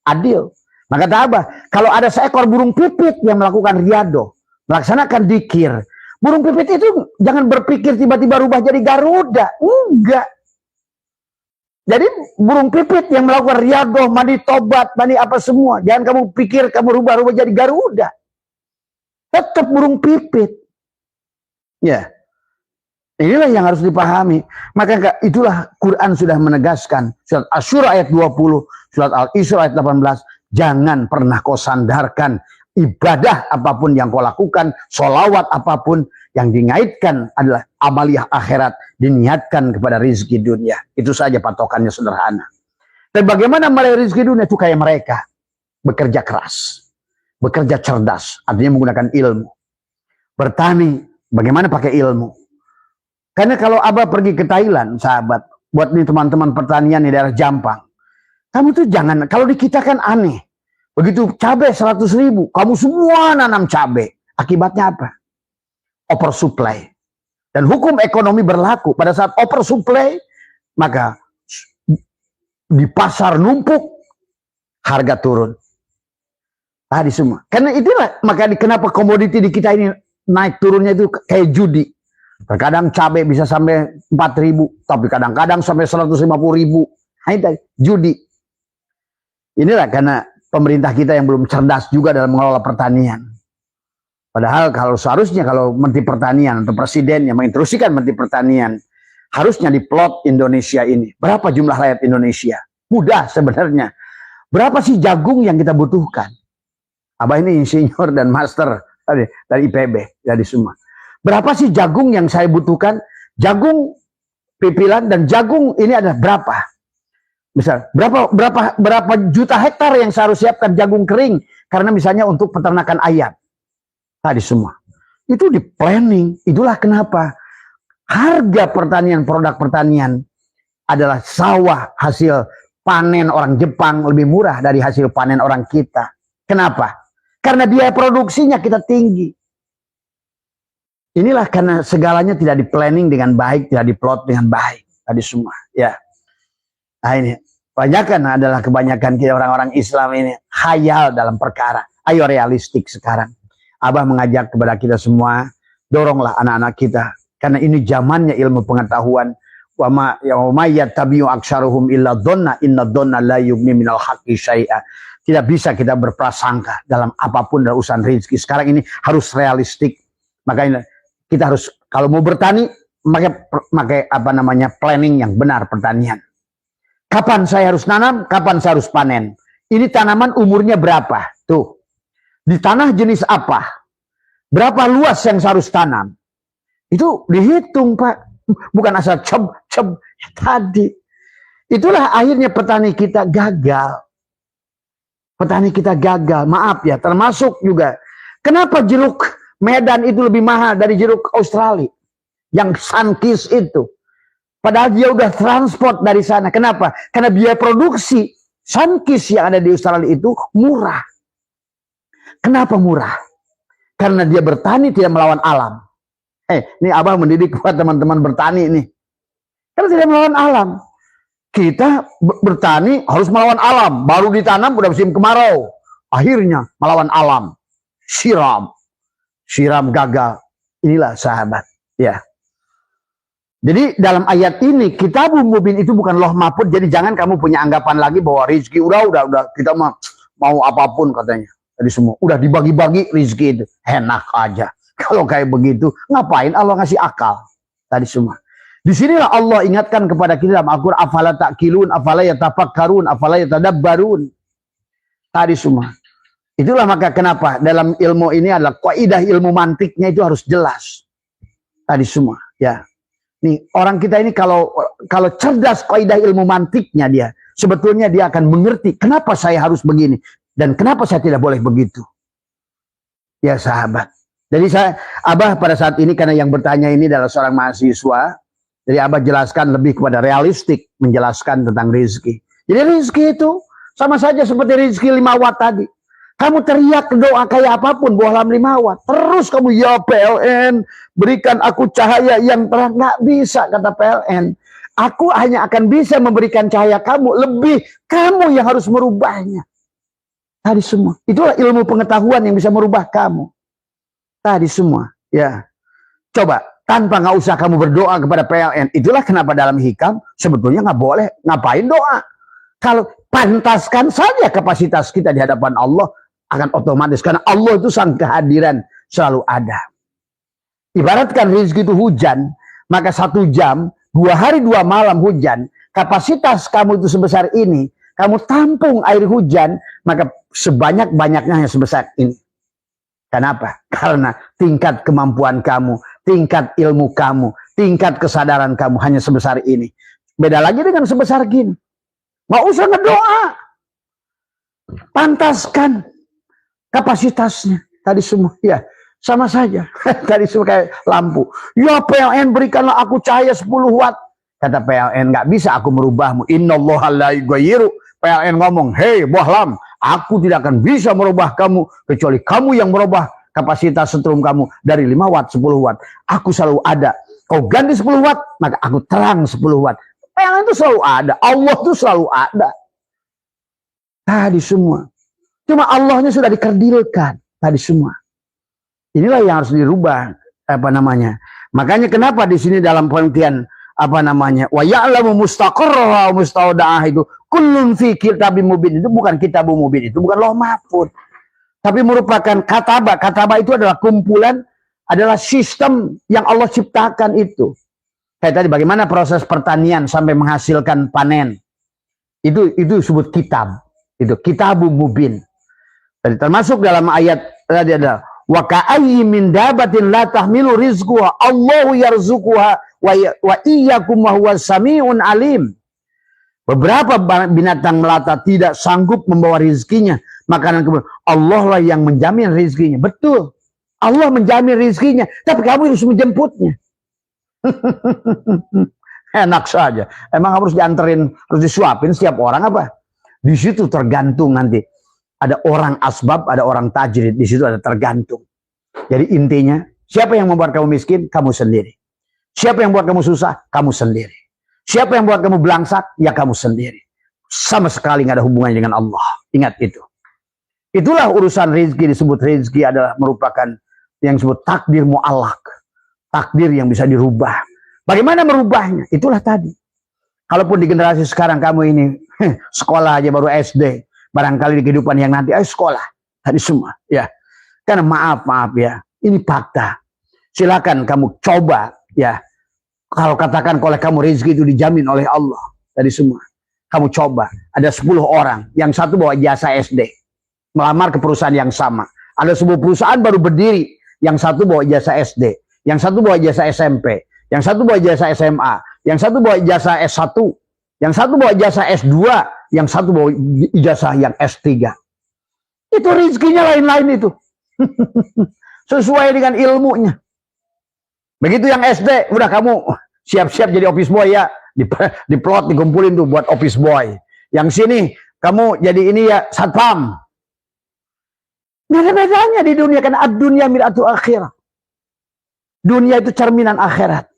Adil. Maka kata Abah, kalau ada seekor burung pipit yang melakukan riado, melaksanakan dikir, burung pipit itu jangan berpikir tiba-tiba rubah jadi Garuda. Enggak. Jadi burung pipit yang melakukan riado, mandi tobat, mandi apa semua. Jangan kamu pikir kamu rubah-rubah jadi Garuda. Tetap burung pipit. Ya. Inilah yang harus dipahami. Maka itulah Quran sudah menegaskan. Surat Asy-Syura ayat 20, surat Al-Isra ayat 18. Jangan pernah kau sandarkan ibadah apapun yang kau lakukan, sholawat apapun yang dinaikkan adalah amaliyah akhirat, diniatkan kepada rezeki dunia. Itu saja patokannya sederhana. Dan bagaimana meraih rezeki dunia itu kayak mereka. Bekerja keras, bekerja cerdas, artinya menggunakan ilmu. Bertani, bagaimana pakai ilmu. Karena kalau Abah pergi ke Thailand, sahabat, buat nih teman-teman pertanian di daerah Jampang, kamu tuh jangan, kalau di kita kan aneh. Begitu cabai 100.000, kamu semua nanam cabai. Akibatnya apa? Oversupply. Dan hukum ekonomi berlaku. Pada saat oversupply, maka di pasar numpuk, harga turun. Tadi semua. Karena itulah, maka kenapa komoditi di kita ini naik turunnya itu kayak judi. Terkadang cabai bisa sampai 4.000, tapi kadang-kadang sampai 150.000. Nah, itu judi. Inilah karena pemerintah kita yang belum cerdas juga dalam mengelola pertanian. Padahal kalau seharusnya kalau Menteri Pertanian atau Presiden yang menginstruksikan Menteri Pertanian, harusnya diplot Indonesia ini. Berapa jumlah rakyat Indonesia? Mudah sebenarnya. Berapa sih jagung yang kita butuhkan? Abah ini insinyur dan master dari IPB, dari semua. Berapa sih jagung yang saya butuhkan? Jagung pipilan dan jagung ini adalah berapa? Misal berapa juta hektar yang saya harus siapkan jagung kering karena misalnya untuk peternakan ayam. Tadi semua. Itu di planning. Itulah kenapa harga pertanian, produk pertanian adalah sawah hasil panen orang Jepang lebih murah dari hasil panen orang kita. Kenapa? Karena biaya produksinya kita tinggi. Inilah karena segalanya tidak di planning dengan baik, tidak diplot dengan baik. Tadi semua, ya. Nah ini, kebanyakan kita orang-orang Islam ini khayal dalam perkara. Ayo realistik sekarang. Abah mengajak kepada kita semua, doronglah anak-anak kita. Karena ini zamannya ilmu pengetahuan. Wa ma yattabi'u aktsaruhum illa dhanna inna dhanna la yughni minal haqqi syai'a. Tidak bisa kita berprasangka dalam apapun dalam urusan rezeki. Sekarang ini harus realistik. Makanya kita harus kalau mau bertani pakai planning yang benar pertanian. Kapan saya harus nanam, kapan saya harus panen. Ini tanaman umurnya berapa? Tuh. Di tanah jenis apa? Berapa luas yang saya harus tanam? Itu dihitung, Pak. Bukan asal cep tadi. Itulah akhirnya petani kita gagal. Petani kita gagal. Maaf ya, termasuk juga. Kenapa jeruk Medan itu lebih mahal dari jeruk Australia? Yang Sunkist itu. Padahal dia udah transport dari sana. Kenapa? Karena biaya produksi Sunkist yang ada di Australia itu murah. Kenapa murah? Karena dia bertani tidak melawan alam. Ini Abah mendidik buat teman-teman bertani ini. Karena tidak melawan alam. Kita bertani harus melawan alam. Baru ditanam udah musim kemarau. Akhirnya melawan alam. Siram gagal. Inilah sahabat. Ya. Jadi dalam ayat ini Kitabul Mubin itu bukan loh mahfuz. Jadi jangan kamu punya anggapan lagi bahwa rezeki udah kita mau apapun katanya. Tadi semua udah dibagi-bagi rezeki itu. Enak aja. Kalau kayak begitu ngapain Allah ngasih akal? Tadi semua. Disinilah Allah ingatkan kepada kita dalam Al-Quran. Afala ta'kilun, afala yatafakkarun, afala yatadabbarun. Tadi semua. Itulah maka kenapa dalam ilmu ini adalah kaidah ilmu mantiknya itu harus jelas. Tadi semua. Ya. Nih, orang kita ini kalau cerdas kaidah ilmu mantiknya dia, sebetulnya dia akan mengerti kenapa saya harus begini dan kenapa saya tidak boleh begitu. Ya sahabat. Jadi Abah pada saat ini karena yang bertanya ini adalah seorang mahasiswa, jadi Abah jelaskan lebih kepada realistik menjelaskan tentang rezeki. Jadi rezeki itu sama saja seperti rezeki 5 watt tadi. Kamu teriak doa kayak apapun, bohlam 5 watt. Terus kamu, ya PLN, berikan aku cahaya yang terang. Nggak bisa, kata PLN. Aku hanya akan bisa memberikan cahaya kamu. Lebih, kamu yang harus merubahnya. Tadi semua. Itulah ilmu pengetahuan yang bisa merubah kamu. Tadi semua. Ya. Coba, tanpa nggak usah kamu berdoa kepada PLN. Itulah kenapa dalam hikam, sebetulnya nggak boleh. Ngapain doa? Kalau pantaskan saja kapasitas kita di hadapan Allah, akan otomatis. Karena Allah itu sang kehadiran selalu ada. Ibaratkan rezeki itu hujan, maka 1 jam, 2 hari 2 malam hujan, kapasitas kamu itu sebesar ini, kamu tampung air hujan, maka sebanyak-banyaknya hanya sebesar ini. Kenapa? Karena tingkat kemampuan kamu, tingkat ilmu kamu, tingkat kesadaran kamu hanya sebesar ini. Beda lagi dengan sebesar gini. Nggak usah ngedoa. Pantaskan kapasitasnya. Tadi semua. Ya, sama saja. Tadi semua kayak lampu. Ya PLN berikanlah aku cahaya 10 watt. Kata PLN, nggak bisa aku merubahmu. Innallaha la yughayyiru. PLN ngomong, hei bohlam, aku tidak akan bisa merubah kamu. Kecuali kamu yang merubah kapasitas setrum kamu. Dari 5 watt, 10 watt. Aku selalu ada. Kau ganti 10 watt, maka aku terang 10 watt. PLN itu selalu ada. Allah itu selalu ada. Tadi semua. Cuma Allahnya sudah dikerdilkan. Tadi semua. Inilah yang harus dirubah. Makanya kenapa di sini dalam pengertian wa ya'lamu mustaqarraha wa mustaudaah itu kullun fi kitabim mubin. Itu bukan kitabum mubin. Itu bukan lauh mahfuz. Tapi merupakan kataba. Kataba itu adalah kumpulan, adalah sistem yang Allah ciptakan itu. Kayak tadi bagaimana proses pertanian sampai menghasilkan panen. Itu disebut kitab. Itu kitabum mubin. Jadi termasuk dalam ayat tadi ada wa ka'ayyin min dabatin la tahmilu rizquha Allahu yarzuquha wa iyyakum wa huwas samiun alim. Beberapa binatang melata tidak sanggup membawa rizkinya, makanan kemudian Allah lah yang menjamin rizkinya. Betul. Allah menjamin rizkinya, tapi kamu harus menjemputnya. Enak saja. Emang harus dianterin, harus disuapin setiap orang apa? Di situ tergantung nanti. Ada orang asbab, ada orang tajrid. Di situ ada tergantung. Jadi intinya, siapa yang membuat kamu miskin? Kamu sendiri. Siapa yang membuat kamu susah? Kamu sendiri. Siapa yang buat kamu belangsak? Ya kamu sendiri. Sama sekali nggak ada hubungannya dengan Allah. Ingat itu. Itulah urusan rezeki. Disebut rezeki adalah merupakan yang disebut takdir mu'allak. Takdir yang bisa dirubah. Bagaimana merubahnya? Itulah tadi. Kalaupun di generasi sekarang kamu ini sekolah aja baru SD. Barangkali di kehidupan yang nanti, ayo sekolah. Tadi semua. Ya. Karena maaf ya. Ini fakta. Silakan kamu coba ya. Kalau katakan oleh kamu rezeki itu dijamin oleh Allah. Tadi semua. Kamu coba. Ada 10 orang. Yang satu bawa jasa SD. Melamar ke perusahaan yang sama. Ada sebuah perusahaan baru berdiri. Yang satu bawa jasa SD. Yang satu bawa jasa SMP. Yang satu bawa jasa SMA. Yang satu bawa jasa S1. Yang satu bawa jasa S2. Yang satu bawa ijazah yang S3. Itu rezekinya lain-lain itu. Sesuai dengan ilmunya. Begitu yang SD, udah kamu siap-siap jadi office boy ya. Diplot, dikumpulin tuh buat office boy. Yang sini, kamu jadi ini ya, satpam. Nggak ada bedanya di dunia. Karena ad-dunya mir'atu akhirat. Dunia itu cerminan akhirat.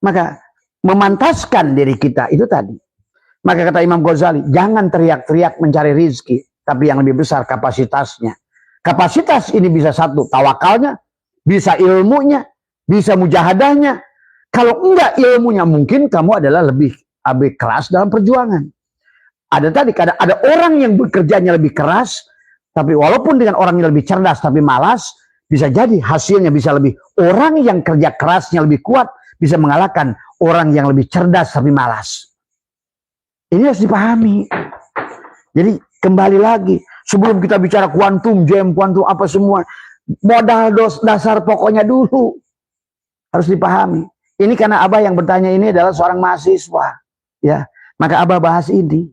Maka memantaskan diri kita itu tadi. Maka kata Imam Ghazali, jangan teriak-teriak mencari rizki. Tapi yang lebih besar kapasitasnya. Kapasitas ini bisa satu, tawakalnya. Bisa ilmunya. Bisa mujahadahnya. Kalau enggak ilmunya, mungkin kamu adalah lebih keras dalam perjuangan. Ada tadi, ada orang yang bekerjanya lebih keras, tapi walaupun dengan orang yang lebih cerdas tapi malas, bisa jadi hasilnya bisa lebih. Orang yang kerja kerasnya lebih kuat, bisa mengalahkan orang yang lebih cerdas tapi malas. Ini harus dipahami. Jadi kembali lagi, sebelum kita bicara kuantum, jam, kuantum, apa semua, modal dasar pokoknya dulu. Harus dipahami. Ini karena Abah yang bertanya ini adalah seorang mahasiswa. Ya, maka Abah bahas ini.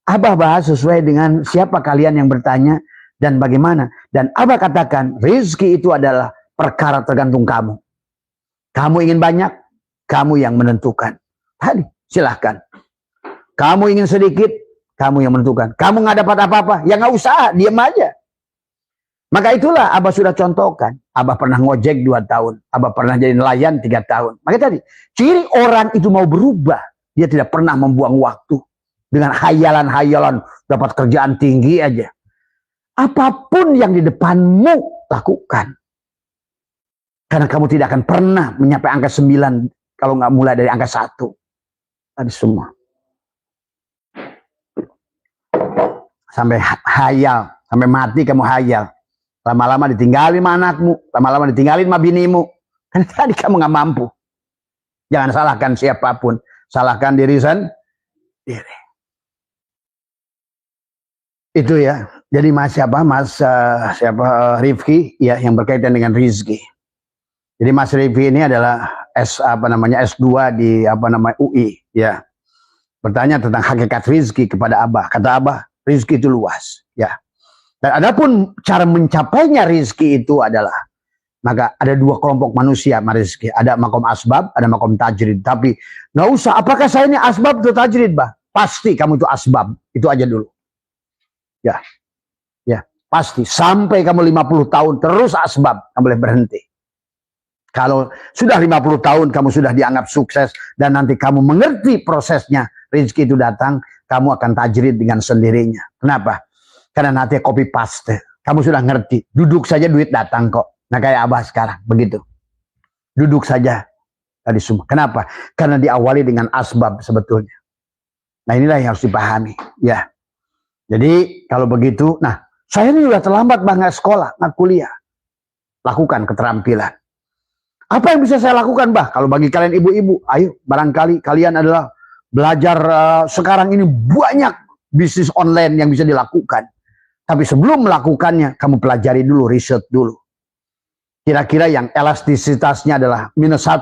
Abah bahas sesuai dengan siapa kalian yang bertanya dan bagaimana. Dan Abah katakan, rezeki itu adalah perkara tergantung kamu. Kamu ingin banyak, kamu yang menentukan. Tadi, silahkan. Kamu ingin sedikit, kamu yang menentukan. Kamu nggak dapat apa-apa, ya nggak usah, diam aja. Maka itulah Abah sudah contohkan. Abah pernah ngojek 2 tahun. Abah pernah jadi nelayan 3 tahun. Maka tadi, ciri orang itu mau berubah. Dia tidak pernah membuang waktu. Dengan hayalan-hayalan, dapat kerjaan tinggi aja. Apapun yang di depanmu, lakukan. Karena kamu tidak akan pernah mencapai angka 9. Kalau nggak mulai dari angka 1. Tadi semua. Sampai hayal. Sampai mati kamu hayal. Lama-lama ditinggalin sama anakmu. Lama-lama ditinggalin sama binimu. Karena tadi kamu nggak mampu. Jangan salahkan siapapun. Salahkan diri sendiri. Itu ya. Jadi Rifki ya yang berkaitan dengan rizki. Jadi Mas Rifki ini adalah S2 di UI ya. Bertanya tentang hakikat rizki kepada Abah. Kata Abah, rizki itu luas ya. Dan adapun cara mencapainya rizki itu adalah, maka ada 2 kelompok manusia rizki. Ada makom asbab, ada makom tajrid. Tapi nggak usah, apakah saya ini asbab atau tajrid, Bah? Pasti kamu itu asbab. Itu aja dulu. Ya, pasti. Sampai kamu 50 tahun terus asbab, kamu boleh berhenti. Kalau sudah 50 tahun kamu sudah dianggap sukses dan nanti kamu mengerti prosesnya, rizki itu datang, kamu akan tajrid dengan sendirinya. Kenapa? Karena nanti copy paste. Kamu sudah ngerti. Duduk saja duit datang kok. Nah kayak Abah sekarang. Begitu. Duduk saja. Tadi semua. Kenapa? Karena diawali dengan asbab sebetulnya. Nah inilah yang harus dipahami. Ya. Jadi kalau begitu. Nah saya ini udah terlambat Bang. Nggak sekolah. Nggak kuliah. Lakukan keterampilan. Apa yang bisa saya lakukan Bah? Kalau bagi kalian ibu-ibu. Ayo. Barangkali kalian adalah belajar sekarang ini banyak bisnis online yang bisa dilakukan. Tapi sebelum melakukannya, kamu pelajari dulu, riset dulu. Kira-kira yang elastisitasnya adalah -1,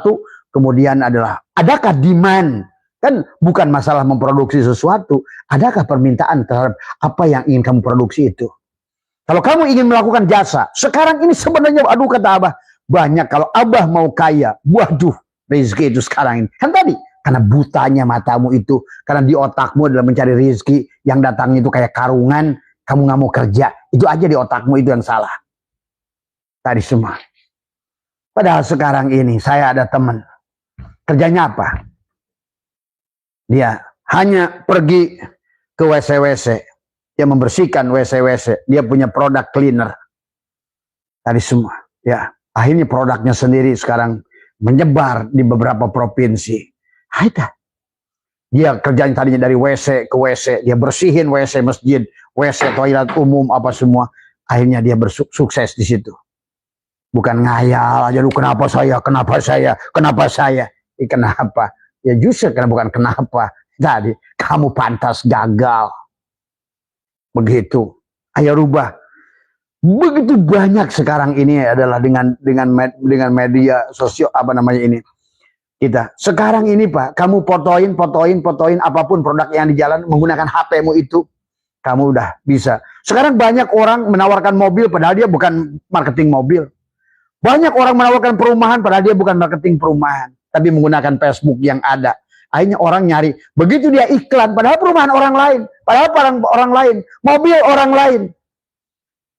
kemudian adalah, adakah demand? Kan bukan masalah memproduksi sesuatu, adakah permintaan terhadap apa yang ingin kamu produksi itu? Kalau kamu ingin melakukan jasa, sekarang ini sebenarnya, aduh kata Abah, banyak kalau Abah mau kaya, waduh, rezeki itu sekarang ini. Kan tadi, karena butanya matamu itu, karena di otakmu adalah mencari rezeki, yang datangnya itu kayak karungan, kamu nggak mau kerja, itu aja di otakmu itu yang salah. Tadi semua. Padahal sekarang ini saya ada teman, kerjanya apa? Dia hanya pergi ke WC-WC, dia membersihkan WC-WC, dia punya produk cleaner tadi semua. Ya, akhirnya produknya sendiri sekarang menyebar di beberapa provinsi. Ada. Dia kerjanya tadinya dari WC ke WC, dia bersihin WC masjid, WC toilet umum apa semua. Akhirnya dia bersukses di situ. Bukan ngayal aja, lu kenapa saya, kenapa saya, kenapa saya. Kenapa? Ya justru karena bukan kenapa. Tadi kamu pantas gagal. Begitu. Ayo rubah. Begitu banyak sekarang ini adalah dengan media sosial apa namanya ini. Kita sekarang ini Pak, kamu fotoin apapun produk yang di jalan menggunakan HP-mu itu, kamu udah bisa. Sekarang banyak orang menawarkan mobil padahal dia bukan marketing mobil. Banyak orang menawarkan perumahan padahal dia bukan marketing perumahan, tapi menggunakan Facebook yang ada. Akhirnya orang nyari, begitu dia iklan, padahal perumahan orang lain, padahal orang lain, mobil orang lain.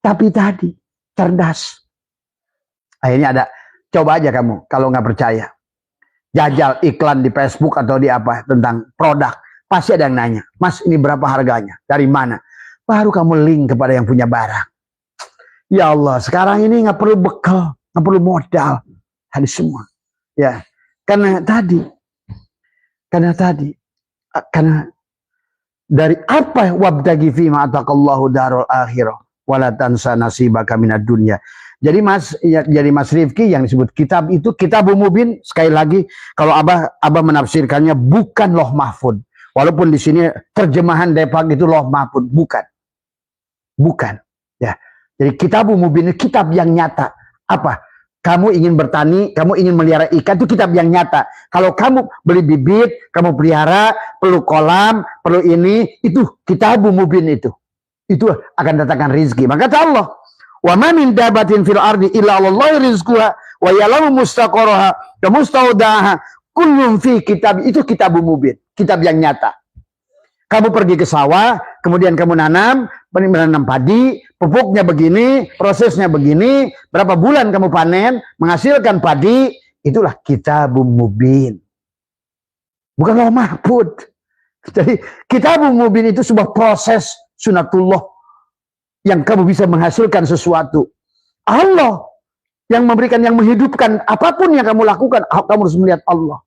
Tapi tadi cerdas. Akhirnya ada, coba aja kamu kalau nggak percaya, jajal iklan di Facebook atau di apa tentang produk, pasti ada yang nanya, Mas ini berapa harganya, dari mana? Baru kamu link kepada yang punya barang. Ya Allah, sekarang ini nggak perlu bekal, nggak perlu modal, tadi semua. Ya, karena dari apa wabtagi fima atakallahu darul akhirah wala tansa nasibaka minad dunya. Jadi Mas Rifki yang disebut kitab itu Kitabul Mubin, sekali lagi kalau Abah menafsirkannya bukan Lauh Mahfud. Walaupun di sini terjemahan Depak itu Lauh Mahfud, bukan. Ya. Jadi Kitabul Mubin itu kitab yang nyata. Apa? Kamu ingin bertani, kamu ingin melihara ikan, itu kitab yang nyata. Kalau kamu beli bibit, kamu pelihara, perlu kolam, perlu ini, itu Kitabul Mubin itu. Itu akan datangkan rizki. Maka kata Allah, wa ma min dabatin fil ardi illa Allahi rizquha wa ya'lamu mustaqarraha wa mustaudaha kullun fi kitab. Itu Kitabul Mubin, kitab yang nyata. Kamu pergi ke sawah, kemudian kamu menanam padi, pupuknya begini, prosesnya begini, berapa bulan kamu panen, menghasilkan padi, itulah Kitabul Mubin. Bukan Lauh Mahfud. Jadi Kitabul Mubin itu sebuah proses sunatullah yang kamu bisa menghasilkan sesuatu. Allah yang memberikan, yang menghidupkan apapun yang kamu lakukan, kamu harus melihat Allah.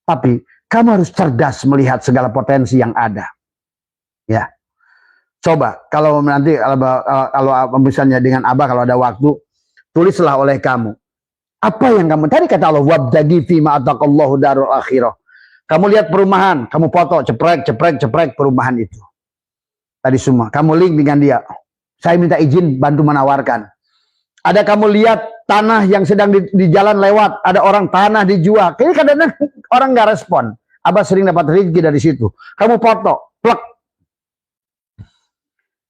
Tapi kamu harus cerdas melihat segala potensi yang ada. Ya. Coba kalau nanti kalau misalnya dengan Abah kalau ada waktu, tulislah oleh kamu. Apa yang kamu tadi kata Allah, wabtagi fima atakallahu darul akhirah. Kamu lihat perumahan, kamu foto, ceprek perumahan itu. Tadi semua, kamu link dengan dia. Saya minta izin bantu menawarkan. Ada kamu lihat tanah yang sedang di jalan lewat, ada orang tanah dijual. Kayaknya kadang-kadang orang nggak respon. Abah sering dapat rezeki dari situ. Kamu foto, plek.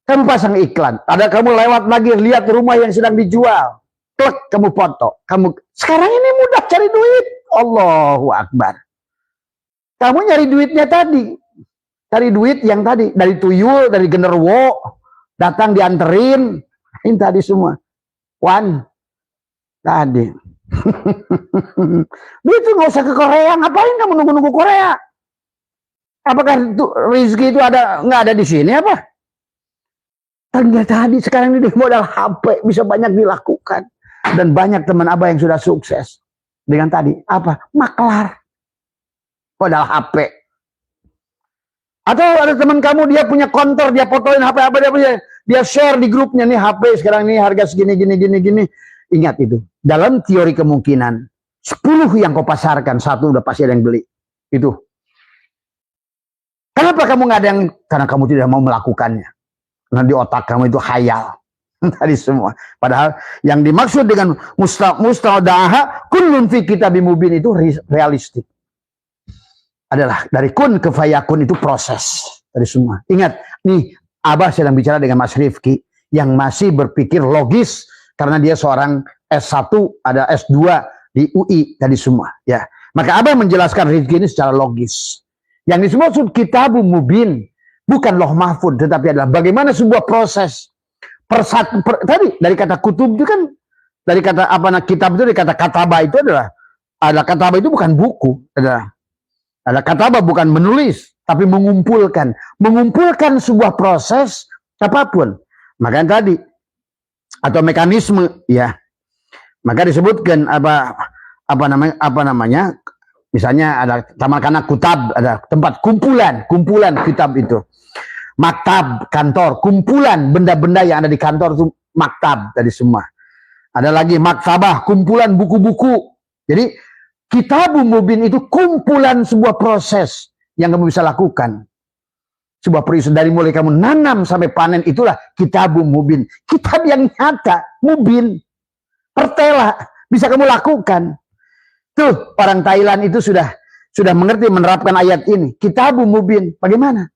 Kamu pasang iklan. Ada kamu lewat lagi, lihat rumah yang sedang dijual. Plek, kamu foto. Sekarang ini mudah cari duit. Allahu Akbar. Kamu nyari duitnya tadi. Cari duit yang tadi. Dari tuyul, dari genderuwo. Datang dianterin. Ini tadi semua. Tadi. Itu nggak usah ke Korea, ngapain kamu nunggu-nunggu Korea? Apakah rezeki itu nggak ada di sini apa? Ternyata tadi sekarang ini modal HP bisa banyak dilakukan, dan banyak teman Abah yang sudah sukses dengan tadi apa? Maklar, modal HP. Atau ada teman kamu dia punya konter, dia fotoin HP apa dia share di grupnya nih HP sekarang ini harga segini gini. Ingat itu, dalam teori kemungkinan 10 yang kau pasarkan, 1 udah pasti ada yang beli. Itu. Kenapa kamu nggak ada yang? Karena kamu tidak mau melakukannya. Karena di otak kamu itu khayal. Tadi semua. Padahal yang dimaksud dengan mustaudaha kullun fi kitabim mubin itu realistik. Adalah dari kun ke fayakun, itu proses. Tadi semua. Ingat, nih Abah sedang bicara dengan Mas Rifki yang masih berpikir logis. Karena dia seorang S1, ada S2 di UI tadi semua. Ya, maka Abah menjelaskan rezeki ini secara logis. Yang disebut Kitabul Mubin bukan Lauh Mahfud, tetapi adalah bagaimana sebuah proses. Tadi dari kata kutub itu kan, dari kata kitab itu, dari kata kataba itu adalah kataba itu bukan buku, Ada kataba bukan menulis, tapi mengumpulkan. Mengumpulkan sebuah proses apapun. Makanya tadi, atau mekanisme, ya. Maka disebutkan apa namanya? Misalnya ada taman kanak kutab, ada tempat kumpulan kitab itu. Maktab, kantor, kumpulan benda-benda yang ada di kantor itu maktab tadi semua. Ada lagi maktabah, kumpulan buku-buku. Jadi Kitabun Mubin itu kumpulan sebuah proses yang kamu bisa lakukan. Sebuah proses dari mulai kamu nanam sampai panen, itulah Kitabun Mubin. Kitab yang nyata, mubin, pertela, bisa kamu lakukan. Tuh, orang Thailand itu sudah mengerti menerapkan ayat ini. Kitabun Mubin, bagaimana?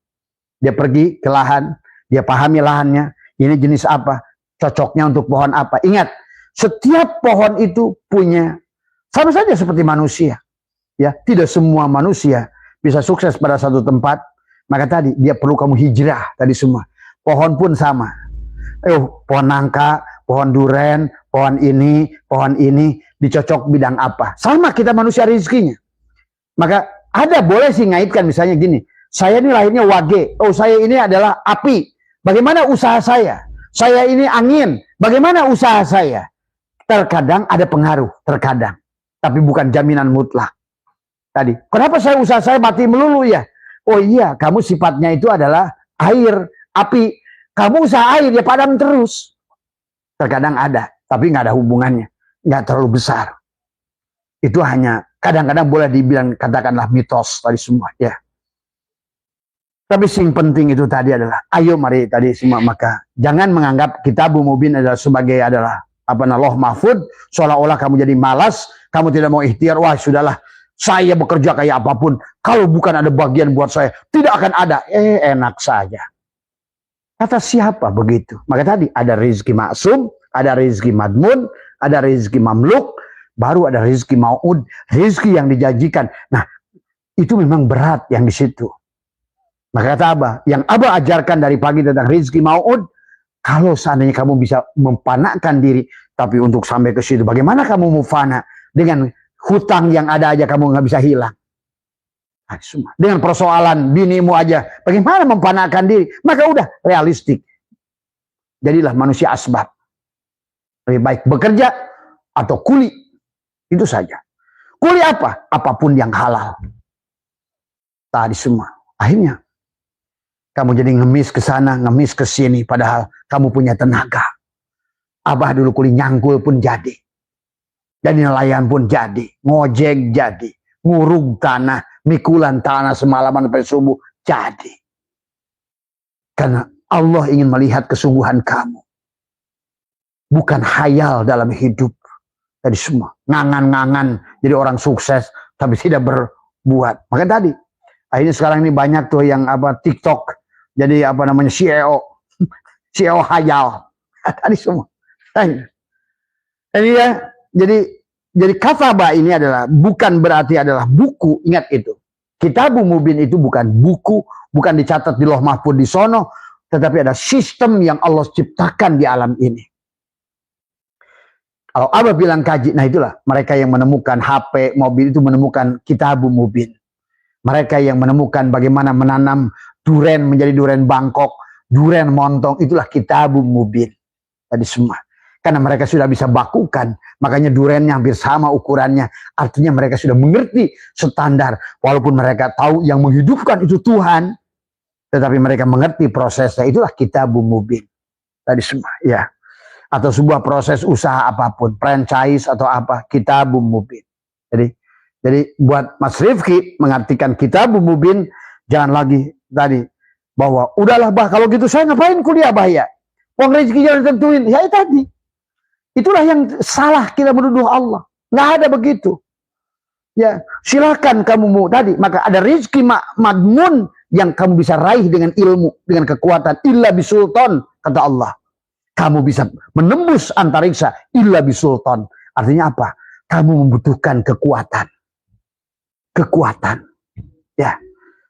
Dia pergi ke lahan, dia pahami lahannya, ini jenis apa, cocoknya untuk pohon apa. Ingat, setiap pohon itu punya, sama saja seperti manusia. Ya, tidak semua manusia bisa sukses pada satu tempat. Maka tadi dia perlu kamu hijrah tadi semua. Pohon pun sama. Pohon nangka, pohon duren, pohon ini dicocok bidang apa. Sama kita manusia rezekinya. Maka ada boleh sih ngaitkan misalnya gini. Saya ini lahirnya wage. Oh, saya ini adalah api. Bagaimana usaha saya? Saya ini angin. Bagaimana usaha saya? Terkadang ada pengaruh, terkadang. Tapi bukan jaminan mutlak. Tadi, kenapa usaha saya mati melulu ya? Oh iya, kamu sifatnya itu adalah air, api. Kamu usaha air, ya padam terus. Terkadang ada, tapi nggak ada hubungannya. Nggak terlalu besar. Itu hanya, kadang-kadang boleh dibilang, katakanlah mitos tadi semua. Ya. Tapi yang penting itu tadi adalah, ayo mari tadi semua, maka jangan menganggap Kitabun Mubin adalah sebagai Loh Mahfud, seolah-olah kamu jadi malas, kamu tidak mau ikhtiar, wah sudahlah, saya bekerja kayak apapun, kalau bukan ada bagian buat saya, tidak akan ada. Enak saja. Kata siapa begitu? Maka tadi ada rezeki maksum, ada rezeki madmun, ada rezeki mamluk, baru ada rezeki mau'ud, rezeki yang dijanjikan. Nah, itu memang berat yang di situ. Maka kata Abah, yang Abah ajarkan dari pagi tentang rezeki mau'ud, kalau seandainya kamu bisa mempanakkan diri, tapi untuk sampai ke situ, bagaimana kamu mau fana? Dengan hutang yang ada aja kamu nggak bisa hilang. Nah, dengan persoalan binimu aja, bagaimana mempanakkan diri? Maka udah realistik. Jadilah manusia asbab. Lebih baik bekerja atau kuli. Itu saja. Kuli apa? Apapun yang halal. Tadi semua. Akhirnya kamu jadi ngemis ke sana, ngemis ke sini, padahal kamu punya tenaga. Abah dulu kuli nyangkul pun jadi. Jadi nelayan pun jadi. Ngojek jadi. Ngurung tanah, mikulan tanah semalaman sampai subuh, jadi. Karena Allah ingin melihat kesungguhan kamu. Bukan hayal dalam hidup. Tadi semua. Ngangan-ngangan jadi orang sukses, tapi tidak berbuat. Maka tadi, akhirnya sekarang ini banyak tuh yang TikTok. Jadi CEO. CEO hayal. Tadi semua. Jadi ya, jadi katabah ini adalah bukan berarti adalah buku. Ingat itu. Kitabun Mubin itu bukan buku, bukan dicatat di Loh Mahfud di sono, tetapi ada sistem yang Allah ciptakan di alam ini. Kalau Abah bilang kaji, nah itulah mereka yang menemukan HP, mobil itu menemukan Kitabun Mubin. Mereka yang menemukan bagaimana menanam duren menjadi duren Bangkok, duren montong, itulah Kitabun Mubin. Tadi semua. Karena mereka sudah bisa bakukan, makanya durennya hampir sama ukurannya. Artinya mereka sudah mengerti standar. Walaupun mereka tahu yang menghidupkan itu Tuhan, tetapi mereka mengerti prosesnya. Itulah Kitabun Mubin. Tadi semua, ya. Atau sebuah proses usaha apapun, franchise atau apa, Kitabun Mubin. Jadi buat Mas Rifki mengartikan Kitabun Mubin, jangan lagi tadi bahwa udahlah bah kalau gitu saya ngapain kuliah bah ya. Uang rezeki jangan tentuin. Ya tadi. Itulah yang salah kita menuduh Allah. Nggak ada begitu. Ya, silakan kamu mau tadi. Maka ada rezeki madmun yang kamu bisa raih dengan ilmu, dengan kekuatan. Illa bisultan, kata Allah. Kamu bisa menembus antariksa. Illa bisultan. Artinya apa? Kamu membutuhkan kekuatan. Kekuatan. Ya.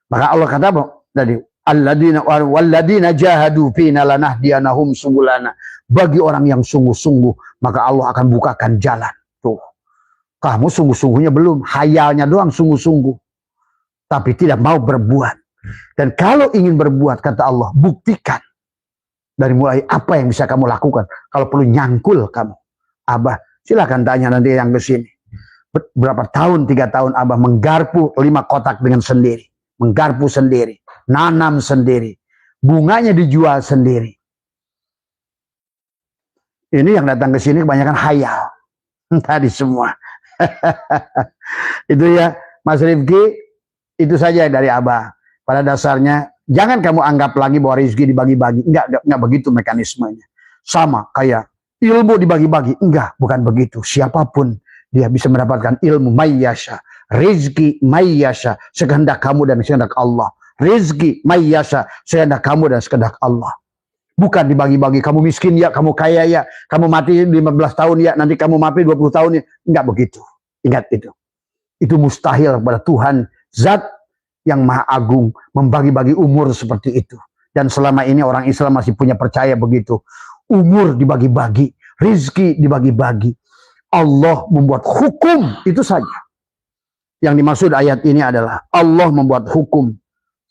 Maka Allah kata apa? Tadi. Alladzina jahadu fina lanahdiyanahum subulana. Bagi orang yang sungguh-sungguh, maka Allah akan bukakan jalan. Tuh. Kamu sungguh-sungguhnya belum, hayalnya doang sungguh-sungguh. tapi tidak mau berbuat. Dan kalau ingin berbuat, kata Allah, buktikan. Dari mulai apa yang bisa kamu lakukan. Kalau perlu nyangkul kamu. Abah, silakan tanya nanti yang ke sini. Berapa tahun, 3 tahun Abah menggarpu 5 kotak dengan sendiri. Menggarpu sendiri. Nanam sendiri. Bunganya dijual sendiri. Ini yang datang ke sini kebanyakan hayal. Tadi semua. Itu ya, Mas Rifki, itu saja dari Abah. Pada dasarnya, jangan kamu anggap lagi bahwa rezeki dibagi-bagi. Enggak begitu mekanismenya. Sama kayak ilmu dibagi-bagi. Enggak, bukan begitu. Siapapun dia bisa mendapatkan ilmu mayyasha. Rezeki mayyasha. Sekehendak kamu dan sekehendak Allah. Rezeki mayyasha. Sekehendak kamu dan sekehendak Allah. Bukan dibagi-bagi. Kamu miskin ya, kamu kaya ya. Kamu mati 15 tahun ya, nanti kamu mati 20 tahun ya. Enggak begitu. Ingat itu. Itu mustahil kepada Tuhan Zat yang Maha Agung membagi-bagi umur seperti itu. Dan selama ini orang Islam masih punya percaya begitu. Umur dibagi-bagi, rizki dibagi-bagi. Allah membuat hukum, itu saja. Yang dimaksud ayat ini adalah Allah membuat hukum.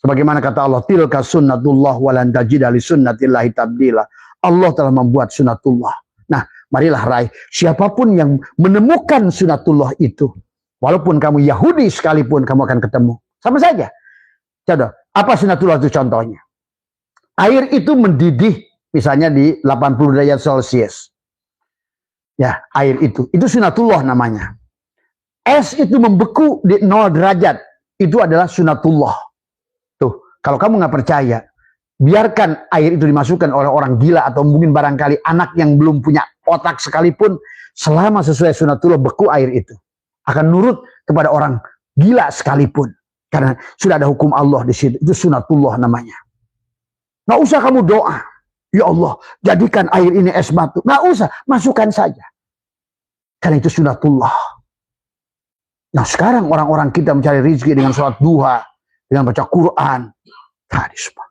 Sebagaimana kata Allah, tilka sunnatullah walan tajida li sunnatillahi tabdila. Allah telah membuat sunnatullah. Nah, marilah raih. Siapapun yang menemukan sunnatullah itu, walaupun kamu Yahudi sekalipun, kamu akan ketemu. Sama saja. Contoh, apa sunnatullah itu contohnya? Air itu mendidih, misalnya di 80 derajat Celcius. Ya, air itu sunnatullah namanya. Es itu membeku di 0 derajat. Itu adalah sunnatullah. Tuh, kalau kamu nggak percaya, biarkan air itu dimasukkan oleh orang gila atau mungkin barangkali anak yang belum punya otak sekalipun, selama sesuai sunnatullah beku air itu akan nurut kepada orang gila sekalipun, karena sudah ada hukum Allah di situ. Itu sunnatullah namanya. Nggak usah kamu doa, ya Allah jadikan air ini es batu. Nggak usah, masukkan saja, karena itu sunnatullah. Nah sekarang orang-orang kita mencari rezeki dengan sholat duha, dengan baca Quran, tadi semua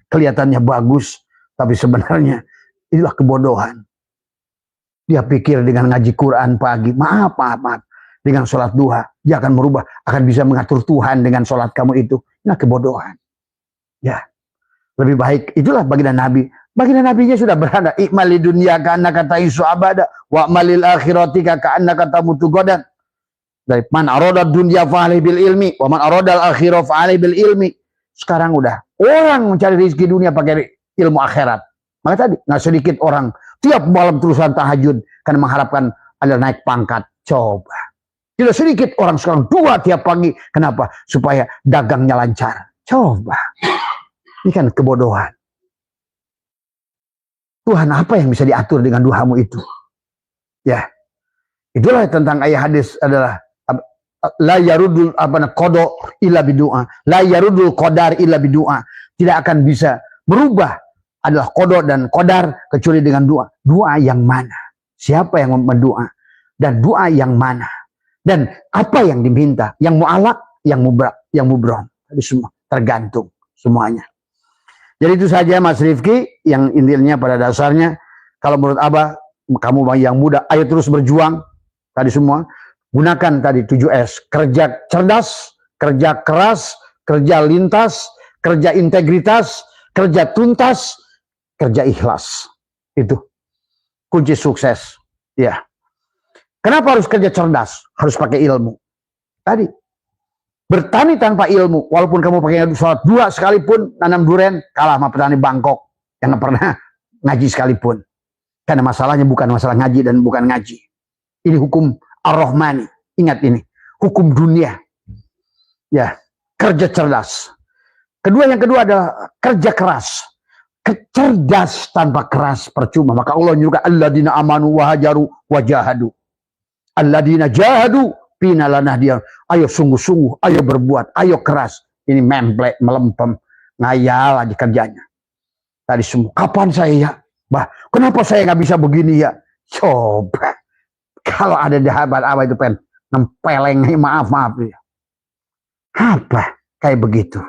kelihatannya bagus, tapi sebenarnya inilah kebodohan. Dia pikir dengan ngaji Quran pagi, maaf, dengan sholat duha, dia akan merubah, akan bisa mengatur Tuhan dengan sholat kamu itu. Nah kebodohan. Ya, lebih baik, itulah baginda Nabi. Baginda Nabinya sudah berada, ikmali dunia ka'anna kata isu abada, wa'malil akhiratika ka'anna kata mutu godan. Dari man aroda dunia fa'alih bil ilmi, wa man aroda al-akhirah fa'alih bil ilmi. Sekarang udah, orang mencari rezeki dunia pakai ilmu akhirat. Maka tadi, nggak sedikit orang tiap malam terusan tahajud karena mengharapkan ada naik pangkat. Coba. Tidak sedikit orang sekarang 2 tiap pagi. Kenapa? Supaya dagangnya lancar. Coba. Ini kan kebodohan. Tuhan apa yang bisa diatur dengan duhamu itu? Ya. Itulah tentang ayat hadis adalah la yarudul qada illa bidu'a, la yarudul qadar illa bidu'a. Tidak akan bisa berubah adalah qada dan qadar kecuali dengan doa. Doa yang mana? Siapa yang berdoa? Dan doa yang mana? Dan apa yang diminta? Yang mu'alak, yang mubram. Itu semua tergantung semuanya. Jadi itu saja Mas Rifki, yang intinya pada dasarnya kalau menurut Abah, kamu yang muda, ayo terus berjuang. Tadi semua gunakan tadi 7S, kerja cerdas, kerja keras, kerja lintas, kerja integritas, kerja tuntas, kerja ikhlas. Itu kunci sukses. Ya. Kenapa harus kerja cerdas? Harus pakai ilmu. Tadi bertani tanpa ilmu, walaupun kamu pakai sholat 2 sekalipun, nanam duren, kalah sama petani Bangkok yang nggak pernah ngaji sekalipun. Karena masalahnya bukan masalah ngaji dan bukan ngaji. Ini hukum Ar-Rahmani. Ingat ini. Hukum dunia. Ya. Kerja cerdas. Yang kedua adalah kerja keras. Cerdas tanpa keras percuma. Maka Allah menyuruhkan alladzina amanu wa hajaru wa jahadu. Alladzina jahadu fina lanahdiyan. Ayo sungguh-sungguh, ayo berbuat, ayo keras. Ini memplek, melempem, ngayal aja kerjanya. Tadi semua. Kapan saya ya? Bah, kenapa saya nggak bisa begini ya? Coba. Kalau ada sahabat apa itu pengen nempeleng, maaf ya. Apa kayak begitu?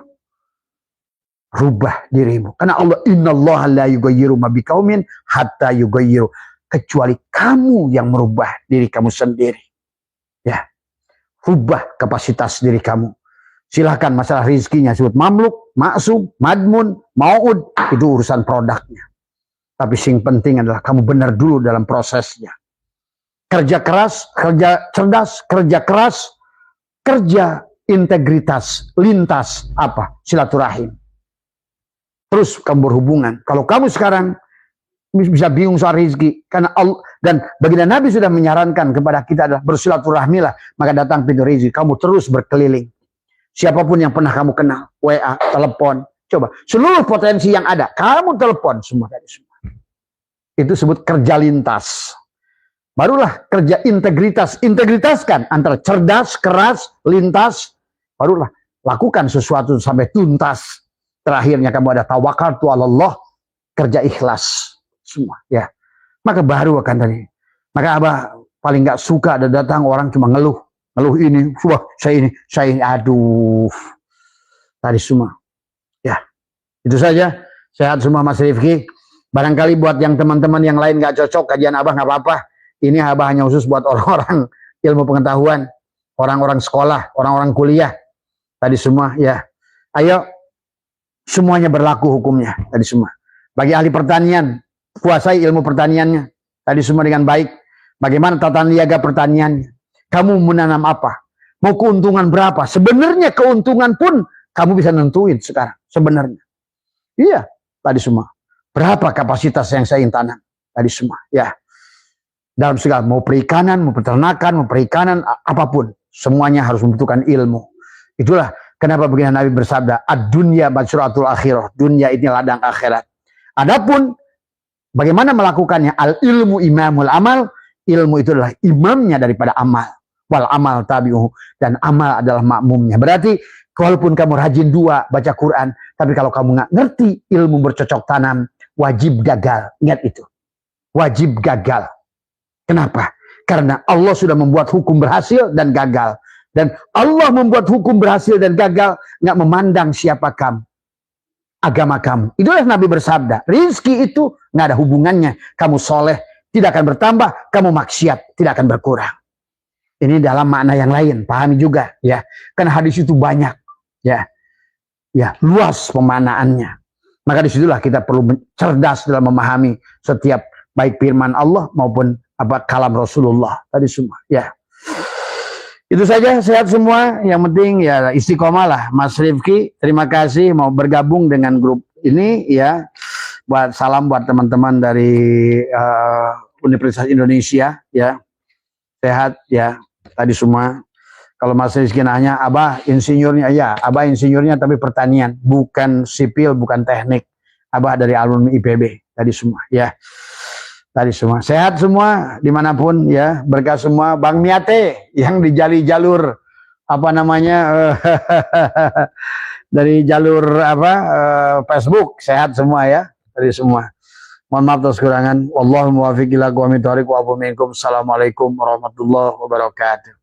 Rubah dirimu. Karena Allah innallaha la yughayyiru ma biqaumin hatta yughayyiru, kecuali kamu yang merubah diri kamu sendiri. Ya. Rubah kapasitas diri kamu. Silahkan masalah rizkinya sebut mamluk, maksum, madmun, mau'ud, itu urusan produknya. Tapi yang penting adalah kamu benar dulu dalam prosesnya. Kerja keras, kerja cerdas, kerja keras, kerja integritas, lintas apa? Silaturahim. Terus kamu berhubungan. Kalau kamu sekarang bisa bingung soal rezeki, karena Allah dan baginda Nabi sudah menyarankan kepada kita adalah bersilaturahmilah, maka datang pintu rezeki. Kamu terus berkeliling. Siapapun yang pernah kamu kenal, WA, telepon, coba seluruh potensi yang ada, kamu telepon semua dari semua. Itu sebut kerja lintas. Barulah kerja integritas, integritaskan antara cerdas, keras, lintas. Barulah lakukan sesuatu sampai tuntas. Terakhirnya kamu ada tawakaltu ala Allah, kerja ikhlas semua, ya. Maka baru akan tadi. Maka Abah paling nggak suka ada datang orang cuma ngeluh ini, wah saya ini, aduh. Tadi semua, ya. Itu saja. Sehat semua Mas Rifki. Barangkali buat yang teman-teman yang lain nggak cocok kajian Abah nggak apa-apa. Ini Abah hanya khusus buat orang-orang ilmu pengetahuan, orang-orang sekolah, orang-orang kuliah. Tadi semua, ya. Ayo, semuanya berlaku hukumnya. Tadi semua. Bagi ahli pertanian, kuasai ilmu pertaniannya. Tadi semua dengan baik. Bagaimana tata niaga pertaniannya? Kamu menanam apa? Mau keuntungan berapa? Sebenarnya keuntungan pun kamu bisa nentuin sekarang. Sebenarnya. Iya, tadi semua. Berapa kapasitas yang saya ingin tanam? Tadi semua, ya. Dalam segala, mau perikanan, mau peternakan, mau perikanan, apapun. Semuanya harus membutuhkan ilmu. Itulah kenapa begini Nabi bersabda, ad-dunya masyaratul akhirah. Dunia ini ladang akhirat. Adapun bagaimana melakukannya? Al-ilmu imamul amal. Ilmu itu adalah imamnya daripada amal. Wal amal tabi'uhu. Dan amal adalah makmumnya. Berarti walaupun kamu rajin dua baca Quran, tapi kalau kamu nggak ngerti ilmu bercocok tanam, wajib gagal. Ingat itu. Wajib gagal. Kenapa? Karena Allah sudah membuat hukum berhasil dan gagal. Dan Allah membuat hukum berhasil dan gagal, nggak memandang siapa kamu, agama kamu. Itulah Nabi bersabda, rizki itu nggak ada hubungannya. Kamu soleh, tidak akan bertambah. Kamu maksiat, tidak akan berkurang. Ini dalam makna yang lain, pahami juga, ya. Karena hadis itu banyak, ya, luas pemaknaannya. Maka disitulah kita perlu cerdas dalam memahami setiap baik firman Allah maupun apa kalam Rasulullah tadi semua, ya. Itu saja, sehat semua. Yang penting ya istiqomah lah, Mas Rifki. Terima kasih mau bergabung dengan grup ini, ya. Buat salam buat teman-teman dari Universitas Indonesia, ya. Sehat, ya. Tadi semua. Kalau Mas Rizky nanya, Abah insinyurnya, ya, Abah insinyurnya tapi pertanian, bukan sipil, bukan teknik. Abah dari alumni IPB, tadi semua, ya. Tadi semua. Sehat semua, dimanapun, ya. Berkah semua. Bang Miate, yang di jalur, apa namanya, dari jalur, Facebook, sehat semua, ya. Tadi semua. Mohon maaf atas kekurangan. Wallahul muwaffiq ila aqwamit thoriq wa afu minkum. Assalamualaikum warahmatullahi wabarakatuh.